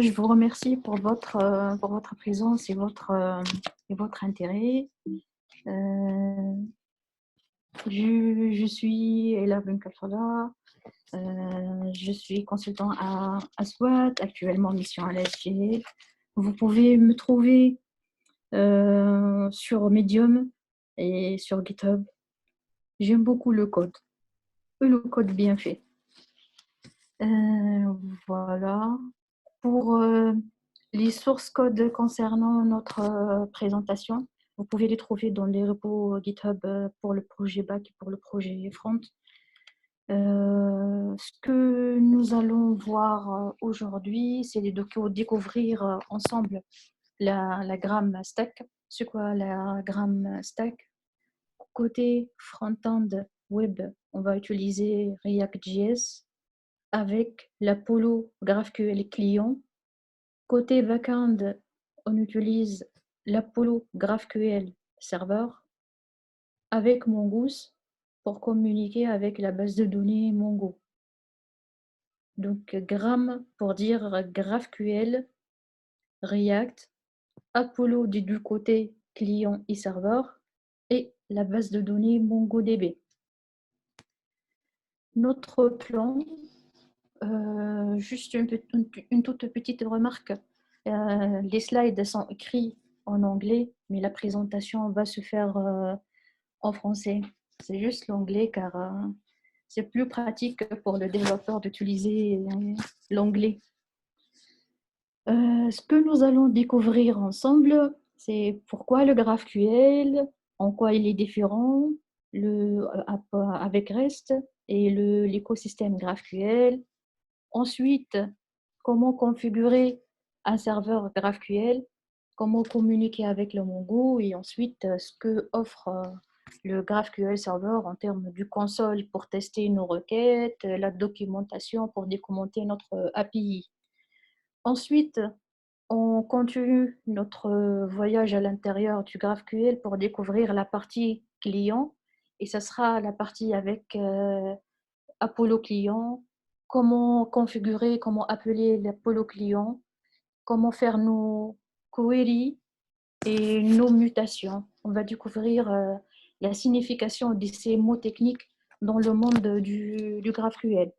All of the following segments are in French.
Je vous remercie pour votre présence et votre intérêt. Euh, je suis Ella Benkafala, je suis consultant à SWAT, actuellement mission à l'SG. Vous pouvez me trouver sur Medium et sur GitHub. J'aime beaucoup le code bien fait. Voilà. Pour les sources codes concernant notre présentation, vous pouvez les trouver dans les repos GitHub pour le projet back et pour le projet front. Ce que nous allons voir aujourd'hui, c'est de découvrir ensemble la Gram Stack. C'est quoi la Gram Stack? Côté front-end web, on va utiliser React.js avec l'Apollo GraphQL client. Côté backend, on utilise l'Apollo GraphQL Server avec Mongoose pour communiquer avec la base de données Mongo. Donc Gram pour dire GraphQL, React, Apollo du côté client et serveur et la base de données MongoDB. Notre plan, juste une toute petite remarque. Les slides sont écrits en anglais, mais la présentation va se faire en français. C'est juste l'anglais car c'est plus pratique pour le développeur d'utiliser l'anglais. Ce que nous allons découvrir ensemble, c'est pourquoi le GraphQL, en quoi il est différent avec REST et l'écosystème GraphQL. Ensuite, comment configurer un serveur GraphQL, comment communiquer avec le Mongo et ensuite ce que offre le GraphQL Server en termes du console pour tester nos requêtes, la documentation pour documenter notre API. Ensuite, on continue notre voyage à l'intérieur du GraphQL pour découvrir la partie client et ce sera la partie avec Apollo client, comment configurer, comment appeler l'Apollo client, comment faire nos queries et nos mutations. On va découvrir la signification de ces mots techniques dans le monde du GraphQL.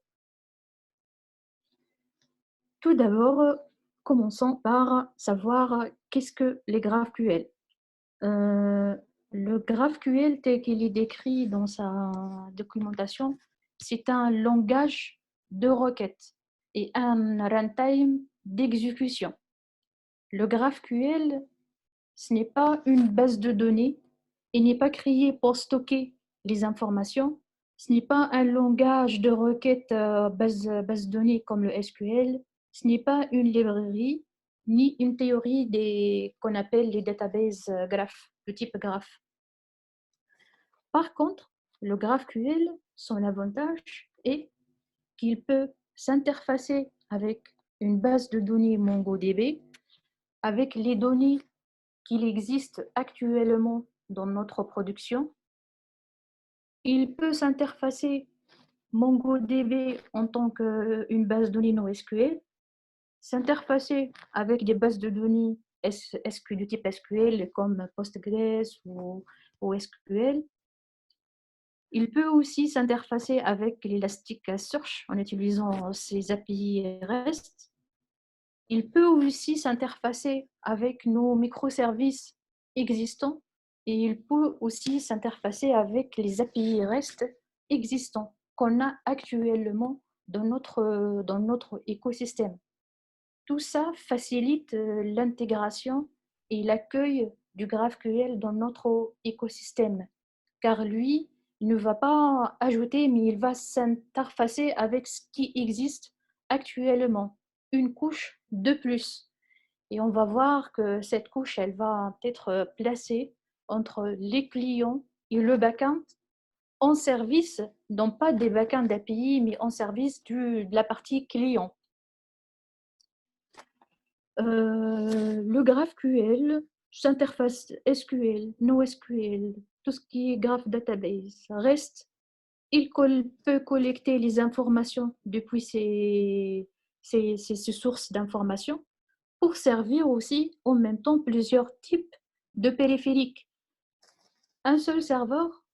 Tout d'abord, commençons par savoir qu'est-ce que les GraphQL. Le GraphQL tel qu'il est décrit dans sa documentation, c'est un langage de requête et un runtime d'exécution. Le GraphQL, ce n'est pas une base de données et n'est pas créé pour stocker les informations. Ce n'est pas un langage de requête base de données comme le SQL. Ce n'est pas une librairie ni une théorie qu'on appelle les databases graph, de type graph. Par contre, le GraphQL, son avantage est qu'il peut s'interfacer avec une base de données MongoDB, avec les données qu'il existe actuellement dans notre production. Il peut s'interfacer MongoDB en tant qu'une base de données NoSQL, s'interfacer avec des bases de données de type SQL comme Postgres ou SQL. Il peut aussi s'interfacer avec l'Elasticsearch en utilisant ses API REST. Il peut aussi s'interfacer avec nos microservices existants et il peut aussi s'interfacer avec les API REST existants qu'on a actuellement dans notre écosystème. Tout ça facilite l'intégration et l'accueil du GraphQL dans notre écosystème, car lui, il ne va pas ajouter, mais il va s'interfacer avec ce qui existe actuellement, une couche de plus. Et on va voir que cette couche, elle va être placée entre les clients et le backend en service, non pas des backends d'API, mais en service de la partie client. Le GraphQL s'interface SQL, NoSQL, tout ce qui est Graph Database. Reste, il peut collecter les informations depuis ces sources d'informations pour servir aussi en même temps plusieurs types de périphériques. Un seul serveur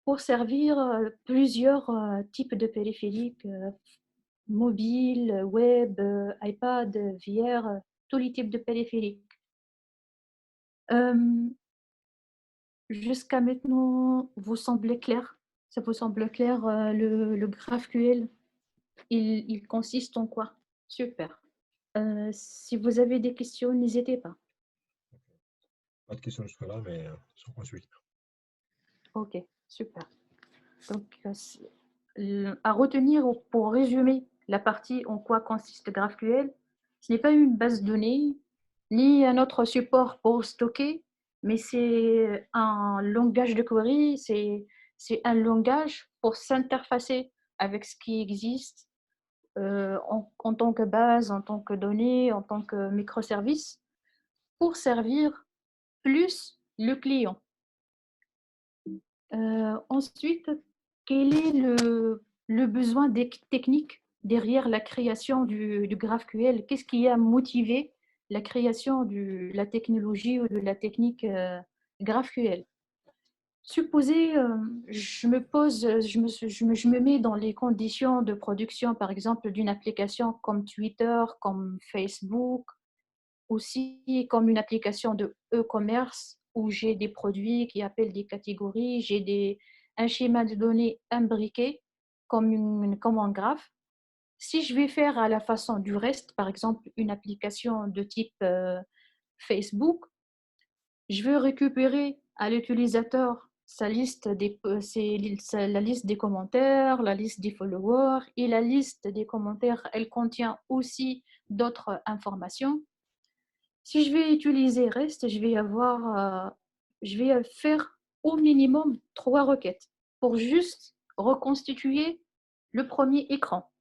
pour servir plusieurs types de périphériques, mobiles, web, iPad, VR, tous les types de périphériques. Jusqu'à maintenant, vous semblez clair? Ça vous semble clair le GraphQL? Il consiste en quoi? Super. Si vous avez des questions, n'hésitez pas. Pas de questions jusque-là, mais sans ensuite. Ok, super. Donc, à retenir pour résumer la partie en quoi consiste GraphQL, ce n'est pas une base de données ni un autre support pour stocker, mais c'est un langage de query, c'est un langage pour s'interfacer avec ce qui existe en tant que base, en tant que données, en tant que microservice, pour servir plus le client. Ensuite, quel est le besoin technique derrière la création du GraphQL? Qu'est-ce qui a motivé la création de la technologie ou de la technique GraphQL? Supposez, je me mets dans les conditions de production, par exemple, d'une application comme Twitter, comme Facebook, aussi comme une application de e-commerce où j'ai des produits qui appellent des catégories, j'ai un schéma de données imbriqué comme un graphe. Si je vais faire à la façon du reste, par exemple, une application de type Facebook, je veux récupérer à l'utilisateur sa liste la liste des commentaires, la liste des followers et la liste des commentaires, elle contient aussi d'autres informations. Si je vais utiliser REST, je vais faire au minimum 3 requêtes pour juste reconstituer le premier écran.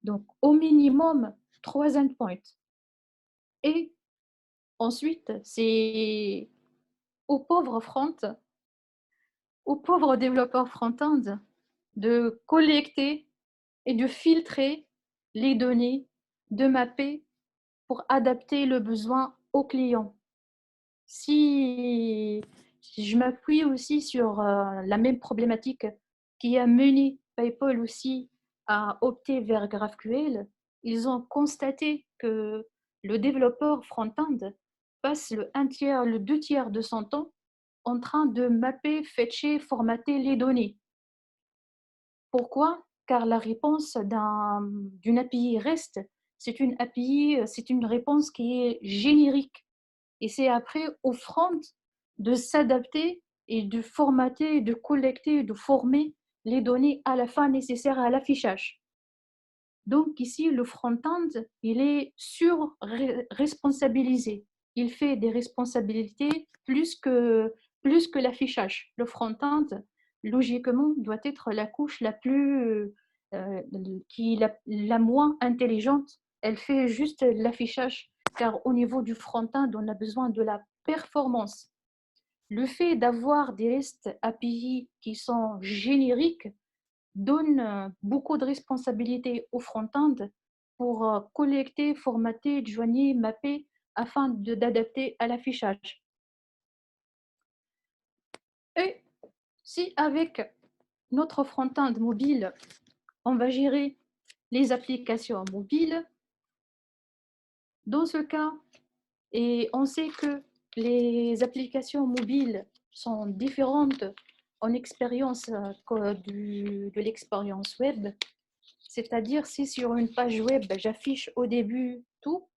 Donc, au minimum 3 endpoints. Et ensuite, c'est aux pauvres aux pauvres développeurs front-end de collecter et de filtrer les données, de mapper pour adapter le besoin au client. Si je m'appuie aussi sur la même problématique qui a mené PayPal aussi à opter vers GraphQL, ils ont constaté que le développeur front-end passe le 2 tiers de son temps en train de mapper, fetcher, formater les données. Pourquoi? Car la réponse d'une API REST, c'est une API, c'est une réponse qui est générique. Et c'est après au front de s'adapter et de formater, de collecter, de former les données à la fin nécessaires à l'affichage. Donc ici, le front-end, il est sur-responsabilisé. Il fait des responsabilités plus que l'affichage. Le front-end, logiquement, doit être la couche la moins intelligente. Elle fait juste l'affichage, car au niveau du front-end, on a besoin de la performance. Le fait d'avoir des REST API qui sont génériques donne beaucoup de responsabilités au front-end pour collecter, formater, joigner, mapper afin d'adapter à l'affichage. Et si avec notre front-end mobile, on va gérer les applications mobiles, dans ce cas, et on sait que les applications mobiles sont différentes en expérience de l'expérience web. C'est-à-dire, si sur une page web, j'affiche au début tout,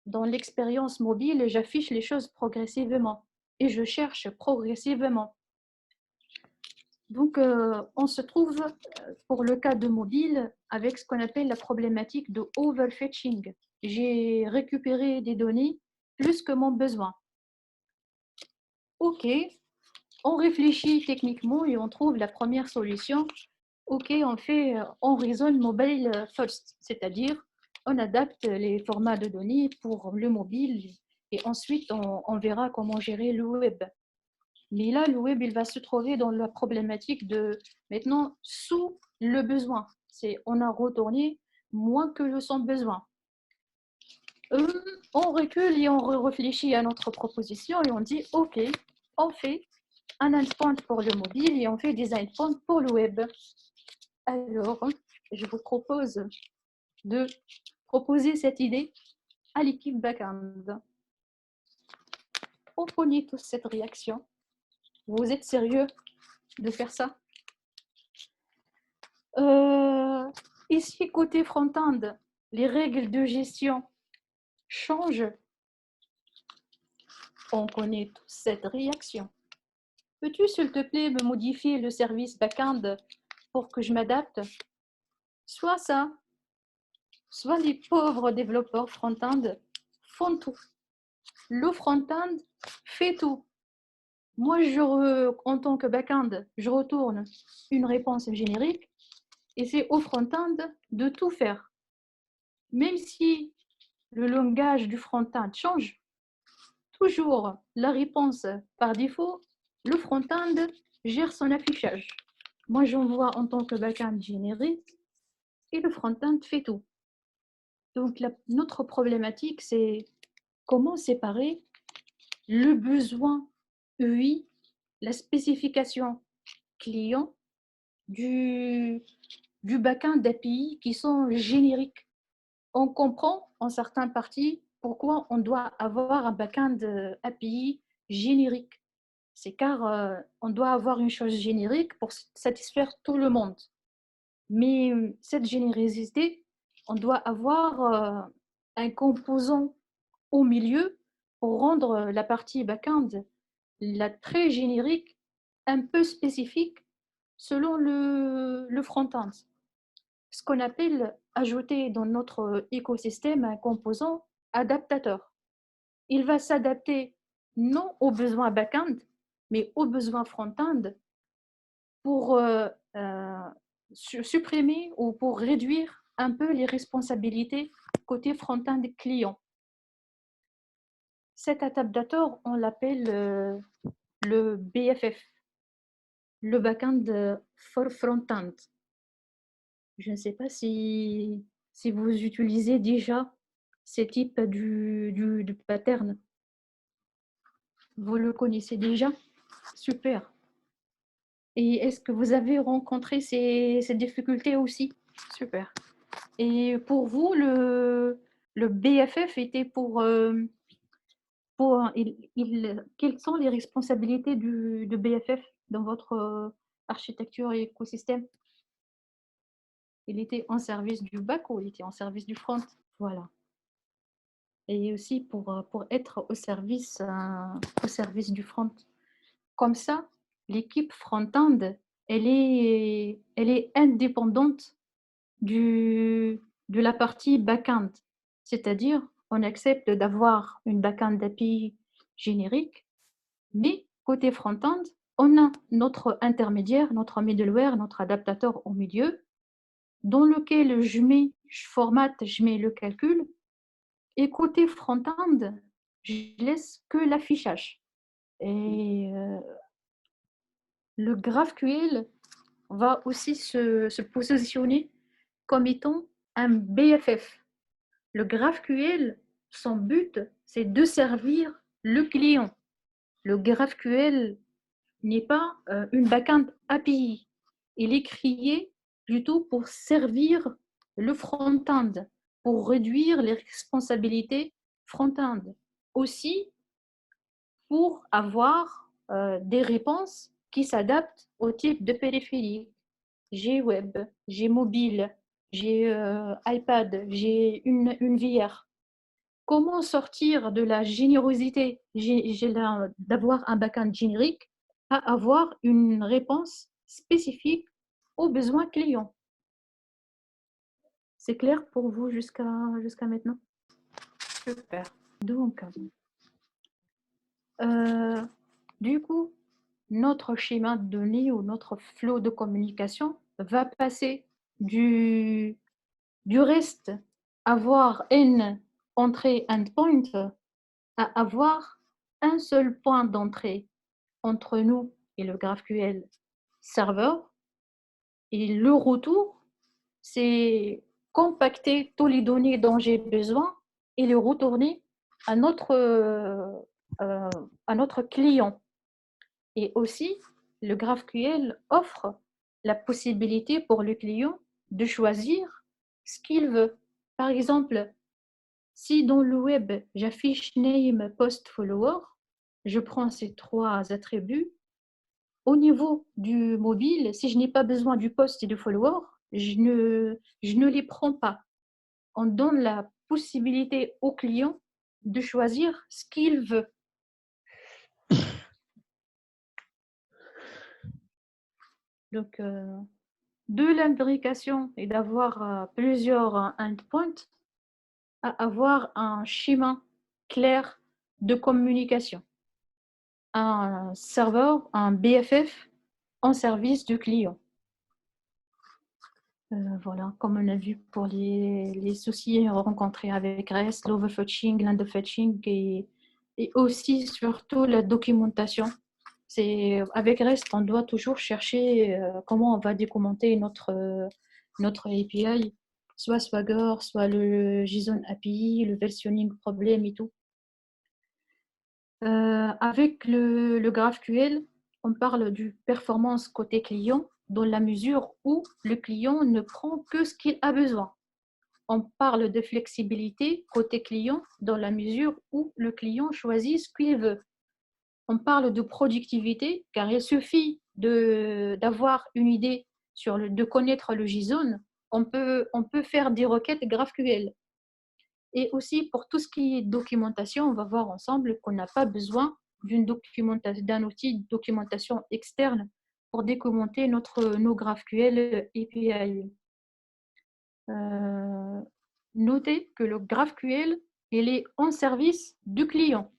dans l'expérience mobile, j'affiche les choses progressivement et je cherche progressivement. Donc, on se trouve, pour le cas de mobile, avec ce qu'on appelle la problématique de overfetching. J'ai récupéré des données plus que mon besoin. OK, on réfléchit techniquement et on trouve la première solution. OK, on raisonne mobile first, c'est-à-dire on adapte les formats de données pour le mobile et ensuite on verra comment gérer le web. Mais là, le web, il va se trouver dans la problématique de maintenant sous le besoin. On a retourné moins que son besoin. On recule et on réfléchit à notre proposition et on dit, OK, on fait un endpoint pour le mobile et on fait des endpoints pour le web. Alors, je vous propose de proposer cette idée à l'équipe backend. On connaît tous cette réaction. Vous êtes sérieux de faire ça? Ici, côté front-end, les règles de gestion changent. On connaît tous cette réaction. Peux-tu, s'il te plaît, me modifier le service backend pour que je m'adapte? Soit ça, soit les pauvres développeurs front-end font tout. Le front-end fait tout. Moi, en tant que back-end, je retourne une réponse générique et c'est au front-end de tout faire. Même si le langage du front-end change, toujours la réponse par défaut, le front-end gère son affichage. Moi, j'envoie en tant que back-end générique et le front-end fait tout. Donc, notre problématique, c'est comment séparer le besoin UI, la spécification client du backend d'API qui sont génériques. On comprend en certaines parties pourquoi on doit avoir un backend API générique. C'est car on doit avoir une chose générique pour satisfaire tout le monde. Mais cette générosité, on doit avoir un composant au milieu pour rendre la partie backend la très générique, un peu spécifique selon le front-end. Ce qu'on appelle ajouter dans notre écosystème un composant adaptateur. Il va s'adapter non aux besoins back-end, mais aux besoins front-end pour supprimer ou pour réduire un peu les responsabilités côté front-end client. Cet adaptateur, on l'appelle le BFF, le backend for front-end. Je ne sais pas si vous utilisez déjà ce type du pattern. Vous le connaissez déjà? Super. Et est-ce que vous avez rencontré ces difficultés aussi? Super. Et pour vous, le BFF était quelles sont les responsabilités de BFF dans votre architecture et écosystème? Il était en service du back ou il était en service du front? Voilà. Et aussi pour être au service du front. Comme ça, l'équipe front-end, elle est indépendante de la partie back-end. C'est-à-dire, on accepte d'avoir une back-end API générique, mais côté front-end, on a notre intermédiaire, notre middleware, notre adaptateur au milieu, dans lequel je formate, je mets le calcul, et côté front-end, je laisse que l'affichage. Et le GraphQL va aussi se positionner comme étant un BFF. Le GraphQL, son but, c'est de servir le client. Le GraphQL n'est pas une backend API. Il est créé plutôt pour servir le front-end, pour réduire les responsabilités front-end. Aussi, pour avoir des réponses qui s'adaptent au type de périphérie. J'ai web, j'ai mobile, j'ai iPad, j'ai une VR. Comment sortir de la générosité d'avoir un backend générique à avoir une réponse spécifique aux besoins clients? C'est clair pour vous jusqu'à maintenant? Super. Donc, du coup, notre schéma de données ou notre flot de communication va passer du reste, avoir n entrée endpoint, à avoir un seul point d'entrée entre nous et le GraphQL serveur. Et le retour, c'est compacter toutes les données dont j'ai besoin et le retourner à notre client. Et aussi, le GraphQL offre la possibilité pour le client de choisir ce qu'il veut. Par exemple, si dans le web, j'affiche name, post, follower, je prends ces 3 attributs. Au niveau du mobile, si je n'ai pas besoin du post et du follower, je ne les prends pas. On donne la possibilité au client de choisir ce qu'il veut. Donc, de l'imbrication et d'avoir plusieurs endpoints à avoir un schéma clair de communication. Un serveur, un BFF en service du client. Voilà, comme on a vu pour les soucis rencontrés avec REST, l'overfetching, l'underfetching et aussi surtout la documentation. Avec REST, on doit toujours chercher comment on va documenter notre API, soit Swagger, soit le JSON API, le versionning problem et tout. Avec le GraphQL, on parle du performance côté client dans la mesure où le client ne prend que ce qu'il a besoin. On parle de flexibilité côté client dans la mesure où le client choisit ce qu'il veut. On parle de productivité car il suffit d'avoir une idée de connaître le JSON, on peut faire des requêtes GraphQL. Et aussi pour tout ce qui est documentation, on va voir ensemble qu'on n'a pas besoin d'un outil de documentation externe pour documenter nos GraphQL API. Notez que le GraphQL, il est en service du client.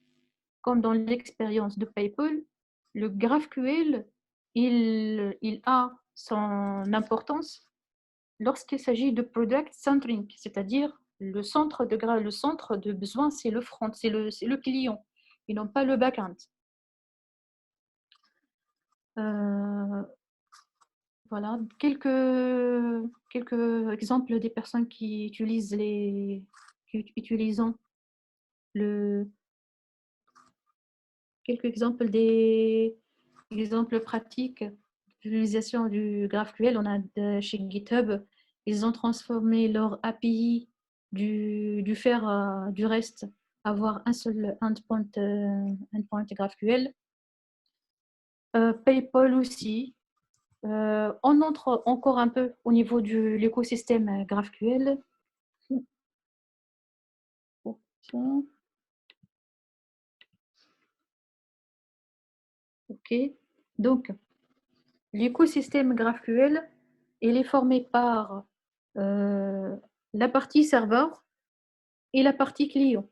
Comme dans l'expérience de PayPal, le GraphQL, il a son importance lorsqu'il s'agit de product centering, c'est-à-dire le centre de besoin, c'est le front, c'est le client, et non pas le back-end. Voilà, quelques exemples des personnes qui utilisent quelques exemples des exemples pratiques d'utilisation du GraphQL. On a chez GitHub, ils ont transformé leur API du REST, avoir un seul endpoint GraphQL. PayPal aussi. On entre encore un peu au niveau de l'écosystème GraphQL. OK. Donc, l'écosystème GraphQL, il est formé par la partie serveur et la partie client.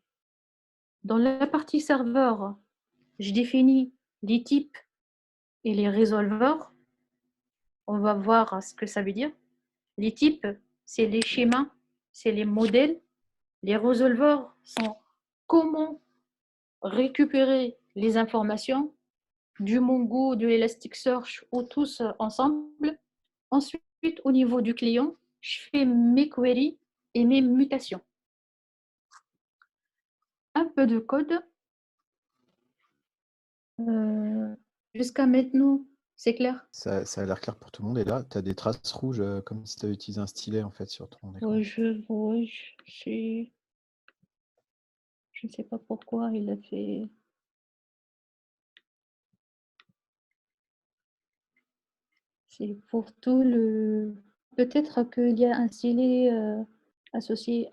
Dans la partie serveur, je définis les types et les résolveurs. On va voir ce que ça veut dire. Les types, c'est les schémas, c'est les modèles. Les résolveurs sont comment récupérer les informations du Mongo, de Elasticsearch ou tous ensemble. Ensuite, au niveau du client, je fais mes queries et mes mutations. Un peu de code. Jusqu'à maintenant, c'est clair? Ça a l'air clair pour tout le monde. Et là, tu as des traces rouges comme si tu avais utilisé un stylet en fait sur ton écran. Oui, je ne sais pas pourquoi il a fait. C'est pour tout le. Peut-être qu'il y a un stylet associé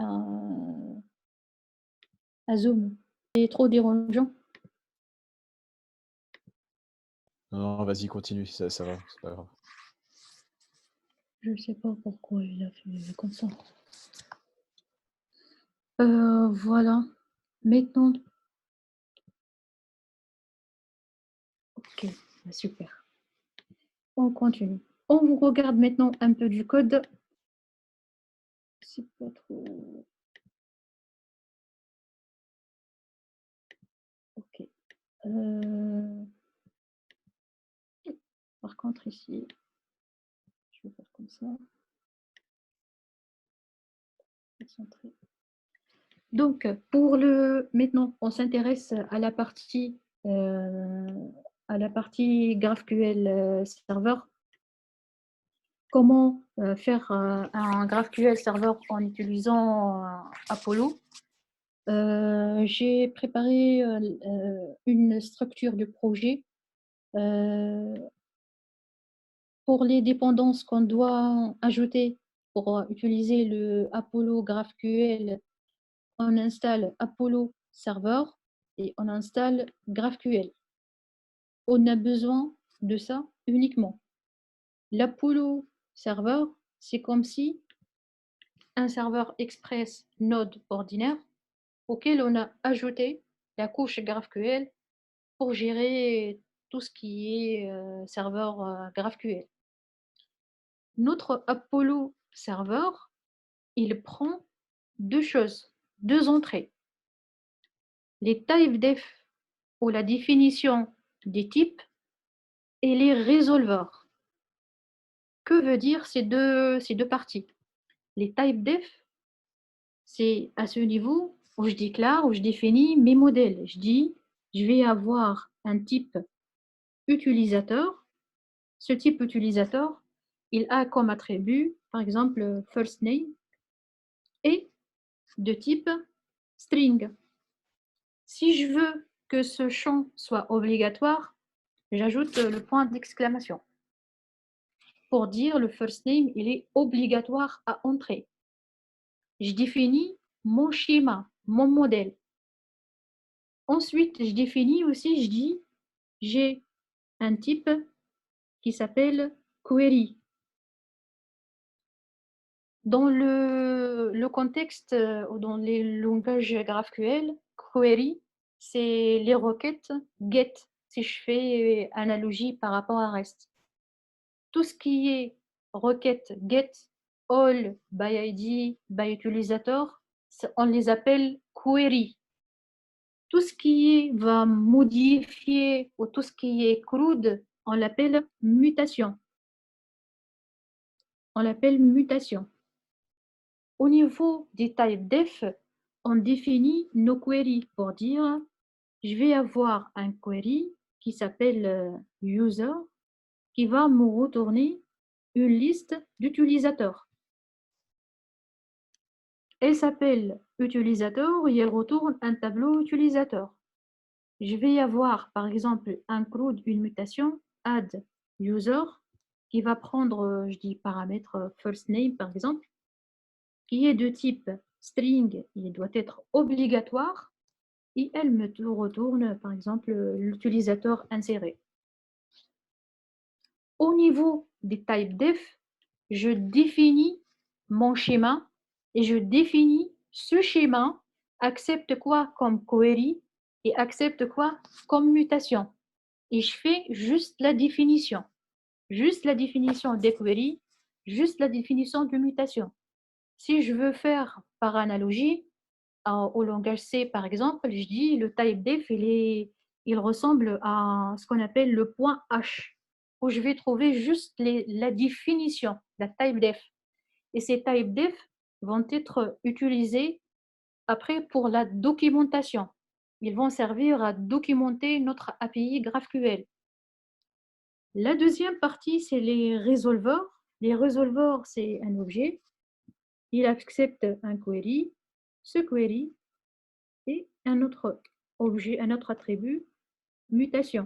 à Zoom. C'est trop dérangeant. Non, vas-y, continue, ça va, c'est pas grave. Je ne sais pas pourquoi il a fait comme ça. Voilà. Maintenant. Ok, super. On continue. On regarde maintenant un peu du code. C'est pas trop. Ok. Par contre, ici, je vais faire comme ça. Centré. Donc, maintenant, on s'intéresse à la partie GraphQL Server. Comment faire un GraphQL Server en utilisant Apollo. J'ai préparé une structure de projet pour les dépendances qu'on doit ajouter pour utiliser le Apollo GraphQL. On installe Apollo Server et on installe GraphQL. On a besoin de ça uniquement. L'Apollo Server, c'est comme si un serveur Express Node ordinaire auquel on a ajouté la couche GraphQL pour gérer tout ce qui est serveur GraphQL. Notre Apollo Server, il prend deux choses, deux entrées. Les typedef ou la définition des types et les résolveurs. Que veut dire ces deux parties? Les typedef, c'est à ce niveau où je déclare, où je définis mes modèles. Je dis, je vais avoir un type utilisateur. Ce type utilisateur, il a comme attribut, par exemple, first name et de type string. Si je veux que ce champ soit obligatoire, j'ajoute le point d'exclamation pour dire le first name, il est obligatoire à entrer. Je définis mon schéma, mon modèle. Ensuite, je définis aussi, je dis, j'ai un type qui s'appelle query. Dans le contexte ou dans les langages GraphQL, query, c'est les requêtes get, si je fais analogie par rapport à REST. Tout ce qui est requête get, all, by ID, by utilisateur, on les appelle query. Tout ce qui va modifier ou tout ce qui est crude, on l'appelle mutation. On l'appelle mutation. Au niveau des typedef, on définit nos queries pour dire je vais avoir un query qui s'appelle user qui va me retourner une liste d'utilisateurs. Elle s'appelle utilisateur et elle retourne un tableau utilisateur. Je vais avoir par exemple include une mutation add user qui va prendre, je dis paramètre first name par exemple, qui est de type string, il doit être obligatoire et elle me retourne par exemple l'utilisateur inséré. Au niveau des typedef, je définis mon schéma et je définis ce schéma accepte quoi comme query et accepte quoi comme mutation. Et je fais juste la définition des queries, juste la définition de mutation. Si je veux faire par analogie, au langage C par exemple, je dis le typedef, il ressemble à ce qu'on appelle le point H, où je vais trouver juste la définition, la typedef. Et ces typedef vont être utilisés après pour la documentation. Ils vont servir à documenter notre API GraphQL. La deuxième partie, c'est les résolveurs. Les résolveurs, c'est un objet. Il accepte un query, ce query et un autre objet, un autre attribut, mutation.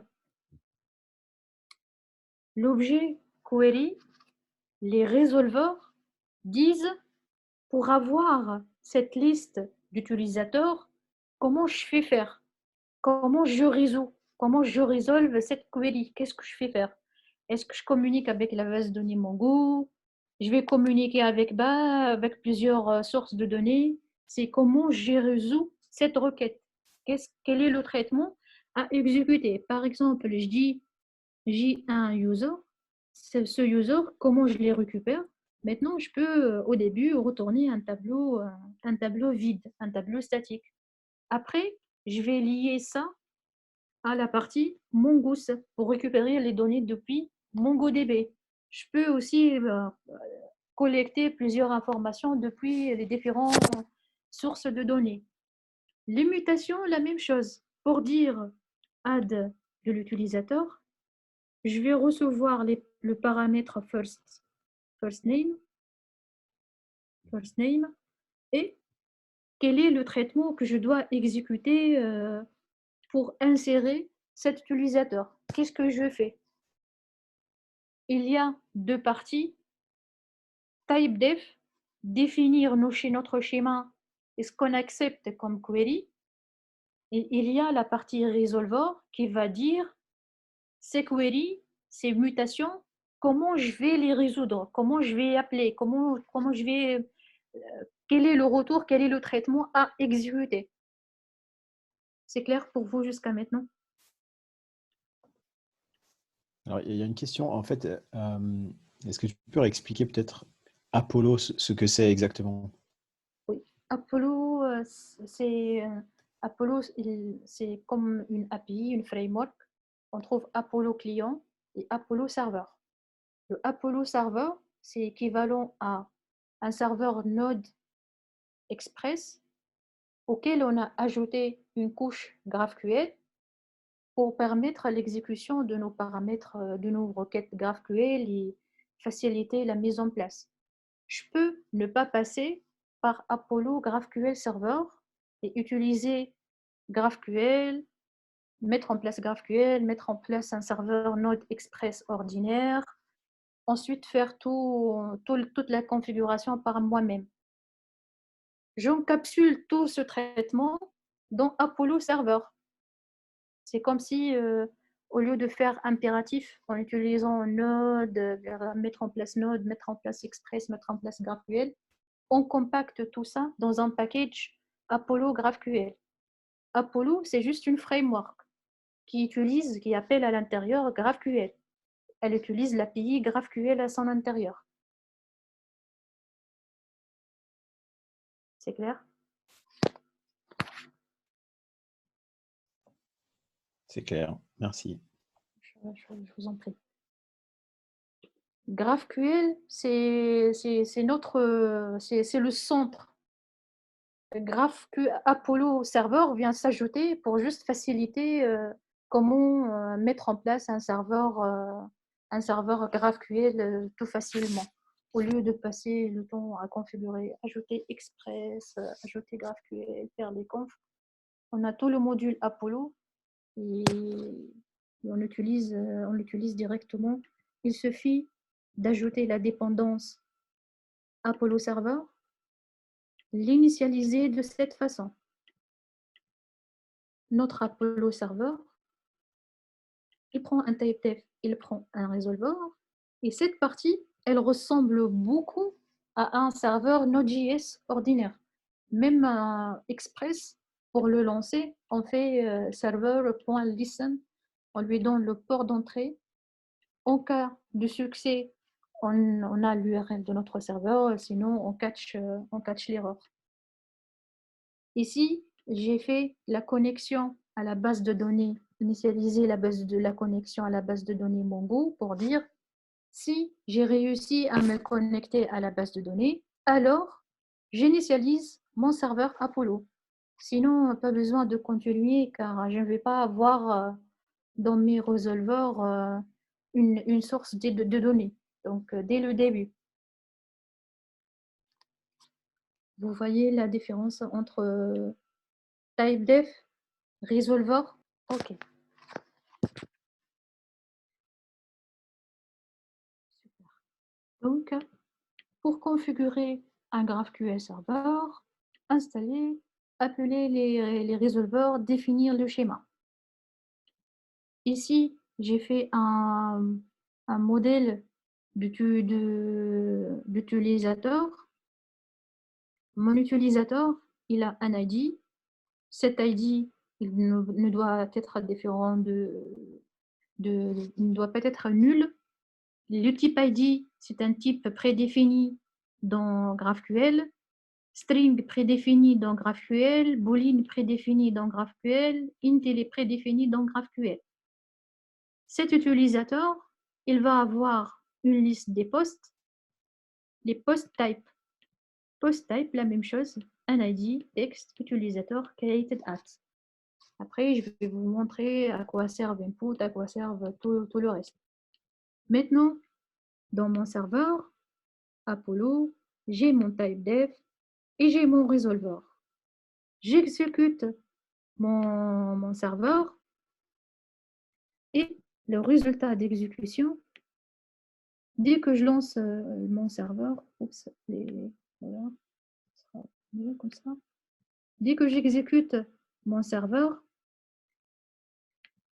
L'objet query, les résolveurs disent pour avoir cette liste d'utilisateurs, comment je fais faire? Comment je résous? Comment je résolve cette query? Qu'est-ce que je fais faire? Est-ce que je communique avec la base de données Mongo? Je vais communiquer avec plusieurs sources de données. C'est comment je résous cette requête. Quel est le traitement à exécuter? Par exemple, je dis j'ai un user. Ce user, comment je les récupère? Maintenant, je peux au début retourner un tableau vide, un tableau statique. Après, je vais lier ça à la partie Mongoose pour récupérer les données depuis MongoDB. Je peux aussi collecter plusieurs informations depuis les différentes sources de données. Les mutations, la même chose. Pour dire add de l'utilisateur, je vais recevoir le paramètre first name, et quel est le traitement que je dois exécuter pour insérer cet utilisateur. Qu'est-ce que je fais? Il y a deux parties. Typedef, définir notre schéma et ce qu'on accepte comme query. Et il y a la partie resolver qui va dire ces queries, ces mutations, comment je vais les résoudre, comment je vais appeler, comment je vais, quel est le retour, quel est le traitement à exécuter. C'est clair pour vous jusqu'à maintenant? Alors, il y a une question, en fait, est-ce que tu peux expliquer peut-être Apollo, ce que c'est exactement? Oui, Apollo, Apollo, c'est comme une API, une framework. On trouve Apollo client et Apollo serveur. Le Apollo serveur, c'est équivalent à un serveur Node Express auquel on a ajouté une couche GraphQL pour permettre l'exécution de nos paramètres, de nos requêtes GraphQL et faciliter la mise en place. Je peux ne pas passer par Apollo GraphQL Server et utiliser GraphQL, mettre en place GraphQL, mettre en place un serveur Node Express ordinaire, ensuite faire toute la configuration par moi-même. J'encapsule tout ce traitement dans Apollo Server. C'est comme si, au lieu de faire impératif en utilisant Node, mettre en place Node, mettre en place Express, mettre en place GraphQL, on compacte tout ça dans un package Apollo GraphQL. Apollo, c'est juste une framework qui appelle à l'intérieur GraphQL. Elle utilise l'API GraphQL à son intérieur. C'est clair? C'est clair, merci. Je vous en prie. GraphQL, c'est le centre. Apollo Server vient s'ajouter pour juste faciliter comment mettre en place un serveur GraphQL tout facilement. Au lieu de passer le temps à configurer, ajouter Express, ajouter GraphQL, faire les confs, on a tout le module Apollo et on l'utilise directement. Il suffit d'ajouter la dépendance Apollo Server, l'initialiser de cette façon. Notre Apollo Server, il prend un typedef, il prend un resolver, et cette partie, elle ressemble beaucoup à un serveur Node.js ordinaire. Même Express, pour le lancer, on fait server.listen, on lui donne le port d'entrée. En cas de succès, on a l'URL de notre serveur, sinon on catch l'erreur. Ici, j'ai fait la connexion à la base de données, initialiser la connexion à la base de données Mongo pour dire si j'ai réussi à me connecter à la base de données, alors j'initialise mon serveur Apollo. Sinon, pas besoin de continuer car je ne vais pas avoir dans mes résolveurs une source de données. Donc, dès le début. Vous voyez la différence entre typedef, resolver? OK. Super. Donc, pour configurer un GraphQL Server, installer, appeler les résolveurs, définir le schéma. Ici, j'ai fait un modèle d'utilisateur. Mon utilisateur, il a un ID. Cet ID, il ne doit être différent il ne doit pas être nul. Le type ID, c'est un type prédéfini dans GraphQL. String prédéfini dans GraphQL. Boolean prédéfini dans GraphQL. Int, il est prédéfini dans GraphQL. Cet utilisateur, il va avoir une liste des posts, les post type. Post type, la même chose. un ID texte utilisateur created at. Après, je vais vous montrer à quoi servent input, à quoi servent tout le reste. Maintenant, dans mon serveur, Apollo, j'ai mon type def et j'ai mon resolver. J'exécute mon serveur et le résultat d'exécution, dès que je lance mon serveur, voilà, ce sera mieux comme ça. Dès que j'exécute mon serveur,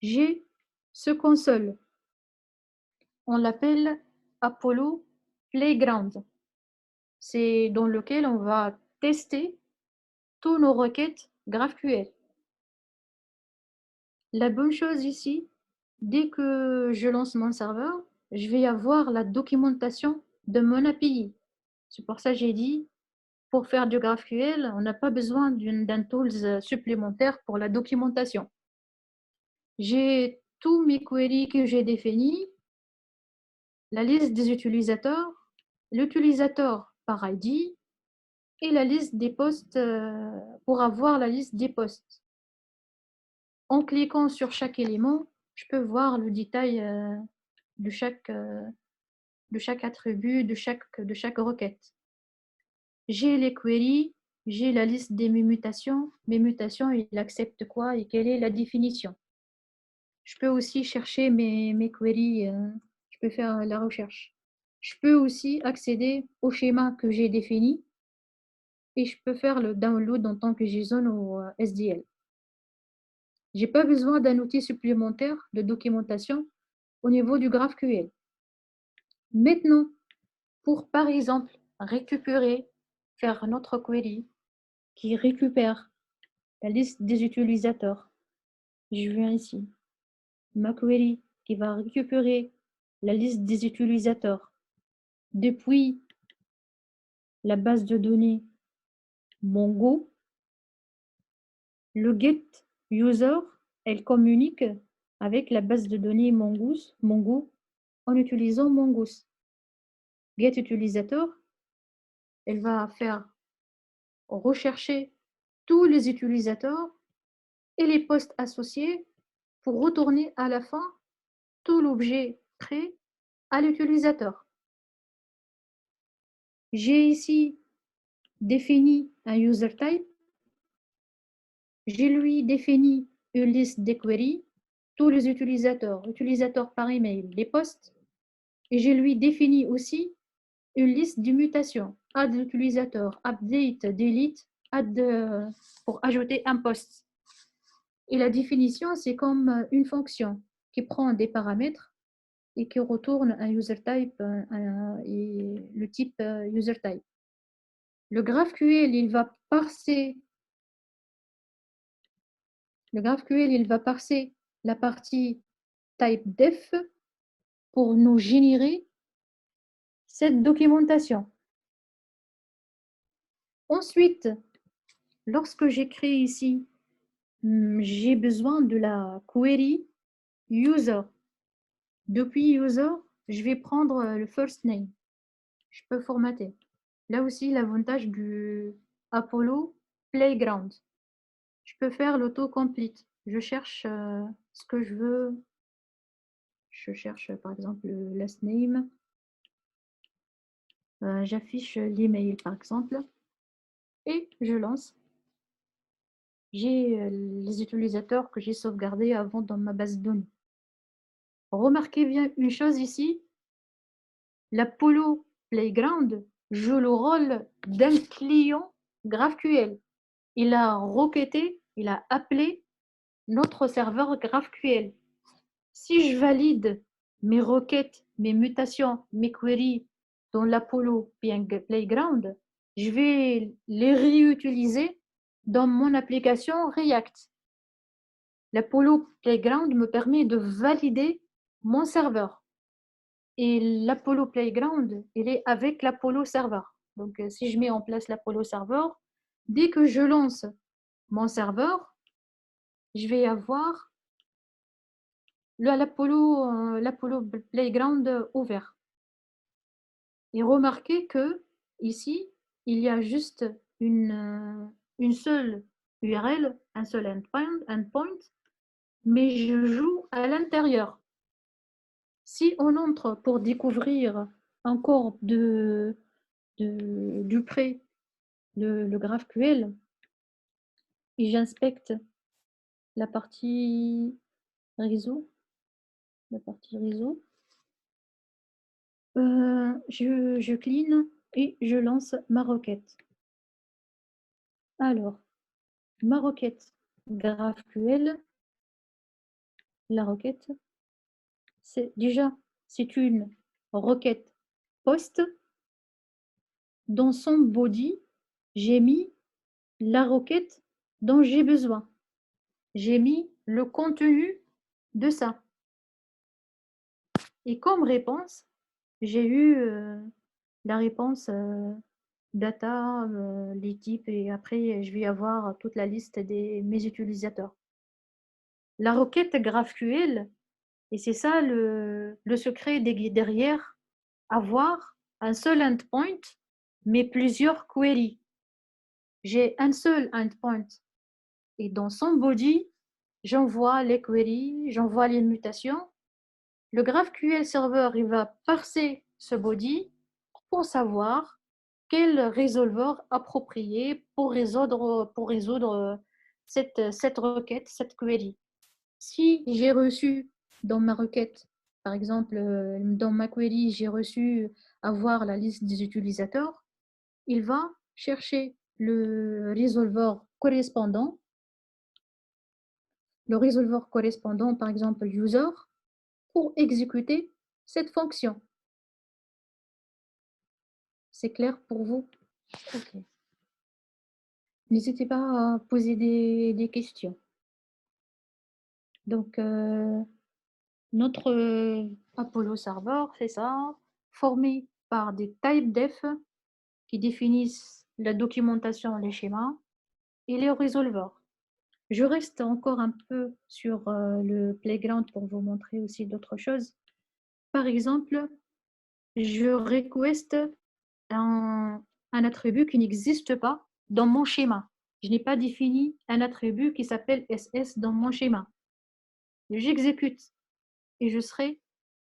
j'ai ce console. On l'appelle Apollo Playground. C'est dans lequel on va tester toutes nos requêtes GraphQL. La bonne chose ici, dès que je lance mon serveur, je vais avoir la documentation de mon API. C'est pour ça que j'ai dit, pour faire du GraphQL, on n'a pas besoin d'un tool supplémentaire pour la documentation. J'ai tous mes queries que j'ai définis, la liste des utilisateurs, l'utilisateur par ID et la liste des postes pour avoir la liste des postes. En cliquant sur chaque élément, je peux voir le détail de chaque attribut, de chaque requête. J'ai les queries, j'ai la liste des mutations. Mes mutations, il accepte quoi et quelle est la définition. Je peux aussi chercher mes queries, je peux faire la recherche. Je peux aussi accéder au schéma que j'ai défini et je peux faire le download en tant que JSON ou SDL. Je n'ai pas besoin d'un outil supplémentaire de documentation au niveau du GraphQL. Maintenant, pour par exemple récupérer, faire notre query qui récupère la liste des utilisateurs, je viens ici. Ma query qui va récupérer la liste des utilisateurs depuis la base de données Mongo. Le get user, elle communique avec la base de données Mongo en utilisant Mongoose. Get utilisateur, elle va faire rechercher tous les utilisateurs et les postes associés pour retourner à la fin tout l'objet prêt à l'utilisateur. J'ai ici défini un user type. Je lui défini une liste de queries, tous les utilisateurs par email, les postes, et je lui définis aussi une liste de mutations, add l'utilisateur, update, delete, add pour ajouter un poste. Et la définition, c'est comme une fonction qui prend des paramètres et qui retourne un user type et le type user type. Le GraphQL, il va parser la partie type def pour nous générer cette documentation. Ensuite, lorsque j'écris ici, j'ai besoin de la query user. Depuis user, je vais prendre le first name. Je peux formater. Là aussi, l'avantage du Apollo Playground. Je peux faire l'autocomplete. Je cherche ce que je veux. Je cherche par exemple le last name. J'affiche l'email par exemple. Et je lance. J'ai les utilisateurs que j'ai sauvegardés avant dans ma base de données. Remarquez bien une chose ici. L'Apollo Playground joue le rôle d'un client GraphQL. Il a requêté, il a appelé notre serveur GraphQL. Si je valide mes requêtes, mes mutations, mes queries dans l'Apollo Playground, je vais les réutiliser dans mon application React. L'Apollo Playground me permet de valider mon serveur. Et l'Apollo Playground, il est avec l'Apollo Server. Donc, si je mets en place l'Apollo Server, dès que je lance mon serveur, je vais avoir l'Apollo Playground ouvert. Et remarquez que ici, il y a juste une seule URL, un seul endpoint, mais je joue à l'intérieur. Si on entre pour découvrir encore du près le GraphQL et j'inspecte la partie réseau, je clean et je lance ma requête. Alors, ma requête GraphQL, la requête, c'est une requête post. Dans son body, j'ai mis la requête dont j'ai besoin. J'ai mis le contenu de ça. Et comme réponse, j'ai eu la réponse data, les types, et après, je vais avoir toute la liste de mes utilisateurs. La requête GraphQL, et c'est ça le secret derrière, avoir un seul endpoint, mais plusieurs queries. J'ai un seul endpoint, et dans son body, j'envoie les queries, j'envoie les mutations. Le GraphQL Server, il va parser ce body pour savoir quel résolveur approprié pour résoudre cette requête, cette query. Si j'ai reçu dans ma requête, par exemple, dans ma query, j'ai reçu avoir la liste des utilisateurs, il va chercher le résolveur correspondant, par exemple user, pour exécuter cette fonction. C'est clair pour vous? Ok. N'hésitez pas à poser des questions. Donc, notre Apollo Server, c'est ça, formé par des types def qui définissent la documentation, les schémas, et les résolveurs. Je reste encore un peu sur le playground pour vous montrer aussi d'autres choses. Par exemple, je request un attribut qui n'existe pas dans mon schéma. Je n'ai pas défini un attribut qui s'appelle SS dans mon schéma. J'exécute et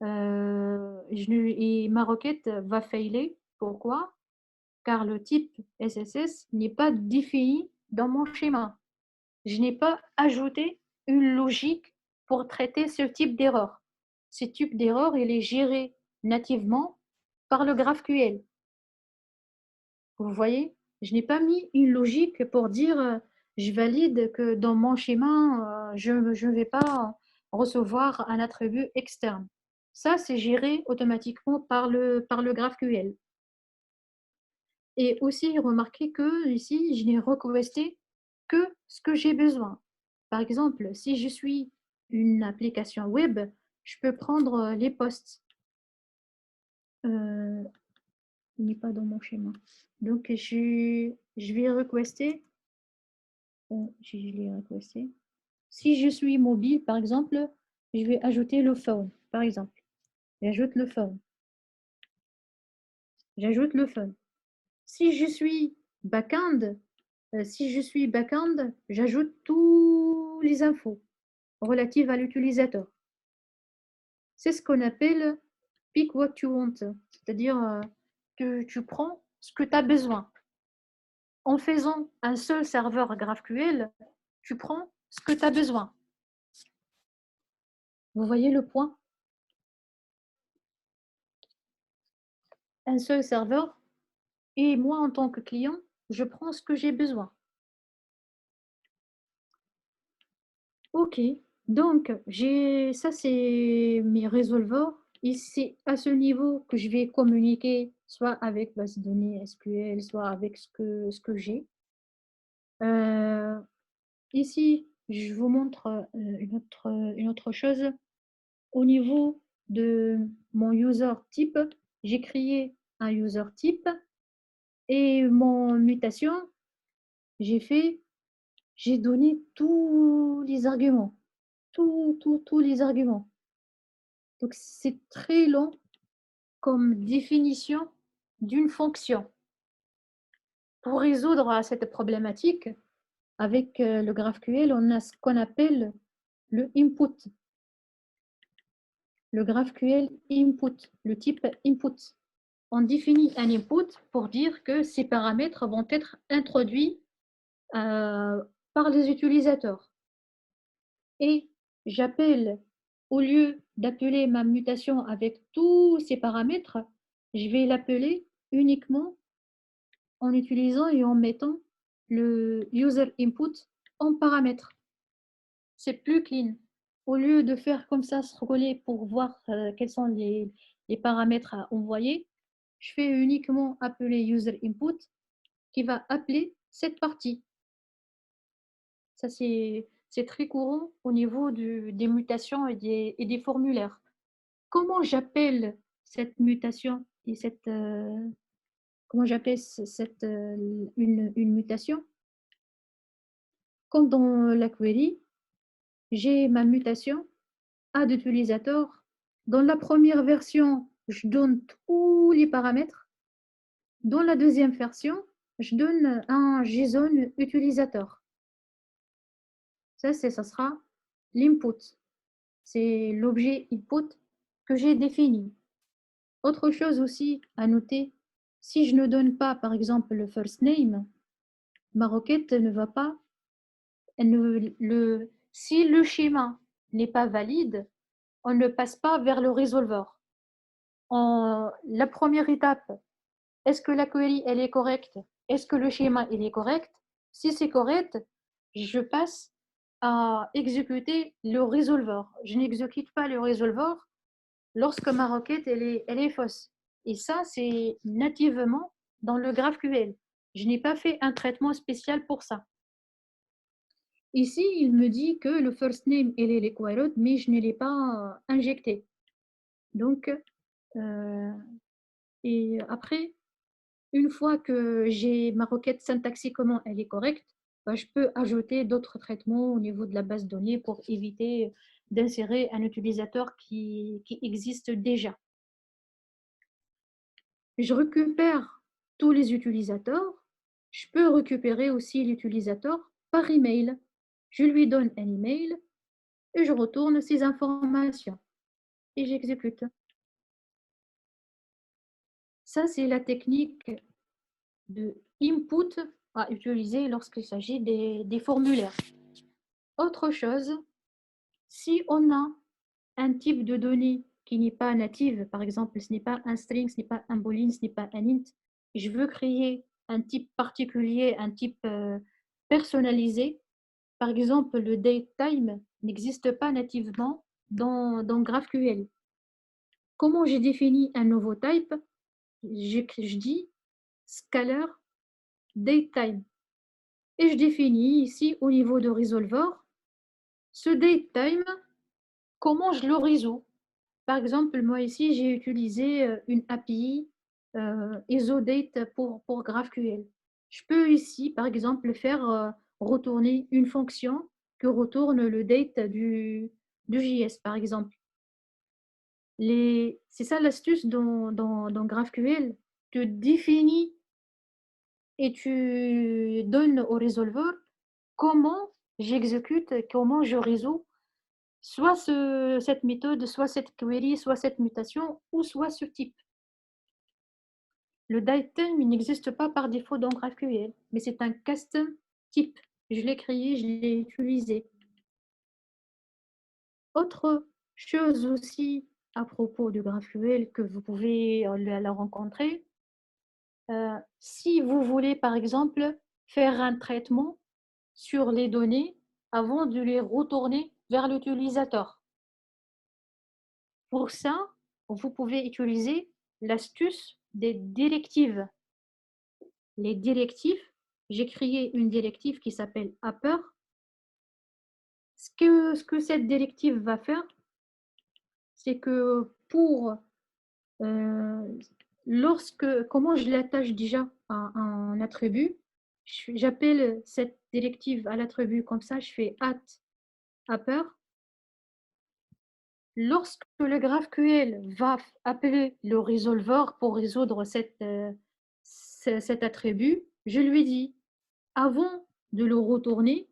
et ma requête va failer. Pourquoi? Car le type SSS n'est pas défini dans mon schéma. Je n'ai pas ajouté une logique pour traiter ce type d'erreur. Ce type d'erreur, il est géré nativement par le GraphQL. Vous voyez, je n'ai pas mis une logique pour dire je valide que dans mon schéma, je ne vais pas recevoir un attribut externe. Ça, c'est géré automatiquement par le GraphQL. Et aussi, remarquez que ici, je n'ai requesté que ce que j'ai besoin. Par exemple, si je suis une application web, je peux prendre les posts. Il n'est pas dans mon schéma. Donc, je vais requester. Je l'ai requesté. Si je suis mobile, par exemple, je vais ajouter le phone, par exemple. J'ajoute le phone. J'ajoute le phone. Si je suis back-end, j'ajoute toutes les infos relatives à l'utilisateur. C'est ce qu'on appelle pick what you want, c'est-à-dire que tu prends ce que tu as besoin. En faisant un seul serveur GraphQL, tu prends ce que tu as besoin. Vous voyez le point? Un seul serveur, et moi, en tant que client, je prends ce que j'ai besoin. Ok, donc ça, c'est mes résolveurs. Et c'est à ce niveau que je vais communiquer, soit avec base de données SQL, soit avec ce que j'ai. Ici, je vous montre une autre chose. Au niveau de mon user type, j'ai créé un user type et mon mutation, j'ai donné tous les arguments. Tous les arguments. Donc, c'est très long comme définition d'une fonction. Pour résoudre cette problématique, avec le GraphQL, on a ce qu'on appelle le input. Le GraphQL input, le type input. On définit un input pour dire que ces paramètres vont être introduits par les utilisateurs. Et j'appelle, au lieu d'appeler ma mutation avec tous ces paramètres, je vais l'appeler uniquement en utilisant et en mettant le user input en paramètre. C'est plus clean. Au lieu de faire comme ça, scroller pour voir quels sont les paramètres à envoyer, je fais uniquement appeler user input qui va appeler cette partie. Ça, c'est très courant au niveau des mutations et des formulaires. Comment j'appelle cette mutation et comment j'appelle une mutation? Comme dans la query, j'ai ma mutation add utilisateur. Dans la première version, je donne tous les paramètres. Dans la deuxième version, je donne un JSON utilisateur. Ça sera l'input. C'est l'objet input que j'ai défini. Autre chose aussi à noter, si je ne donne pas, par exemple, le first name, ma requête ne va pas. Si le schéma n'est pas valide, on ne passe pas vers le résolver. La première étape, est-ce que la query elle est correcte? Est-ce que le schéma il est correct? Si c'est correct, je passe à exécuter le résolver. Je n'exécute pas le résolver lorsque ma requête elle est fausse. Et ça, c'est nativement dans le GraphQL. Je n'ai pas fait un traitement spécial pour ça. Ici, il me dit que le first name elle est required, mais je ne l'ai pas injecté. Donc, et après, une fois que j'ai ma requête syntaxiquement elle est correcte, bah, je peux ajouter d'autres traitements au niveau de la base de données pour éviter d'insérer un utilisateur qui existe déjà. Je récupère tous les utilisateurs. Je peux récupérer aussi l'utilisateur par email. Je lui donne un email et je retourne ces informations et j'exécute. Ça, c'est la technique de input à utiliser lorsqu'il s'agit des formulaires. Autre chose, si on a un type de données qui n'est pas native, par exemple, ce n'est pas un string, ce n'est pas un boolean, ce n'est pas un int, je veux créer un type particulier, un type personnalisé. Par exemple, le datetime n'existe pas nativement dans GraphQL. Comment j'ai défini un nouveau type? Je dis scalar datetime. Et je définis ici au niveau de resolver ce datetime, comment je le résous. Par exemple, moi ici, j'ai utilisé une API EsoDate pour GraphQL. Je peux ici, par exemple, faire retourner une fonction que retourne le date du JS, par exemple. C'est ça l'astuce dans GraphQL. Tu définis et tu donnes au résolveur comment j'exécute, comment je résous soit cette méthode, soit cette query, soit cette mutation, ou soit ce type. Le datetime n'existe pas par défaut dans GraphQL, mais c'est un custom type. Je l'ai créé, je l'ai utilisé. Autre chose aussi à propos de GraphQL que vous pouvez la rencontrer, si vous voulez par exemple faire un traitement sur les données avant de les retourner vers l'utilisateur. Pour ça, vous pouvez utiliser l'astuce des directives. Les directives, j'ai créé une directive qui s'appelle upper. Ce que cette directive va faire, c'est que pour comment je l'attache déjà à un attribut, j'appelle cette directive à l'attribut comme ça, je fais @upper. Lorsque le GraphQL va appeler le résolveur pour résoudre cet attribut, je lui dis, avant de le retourner,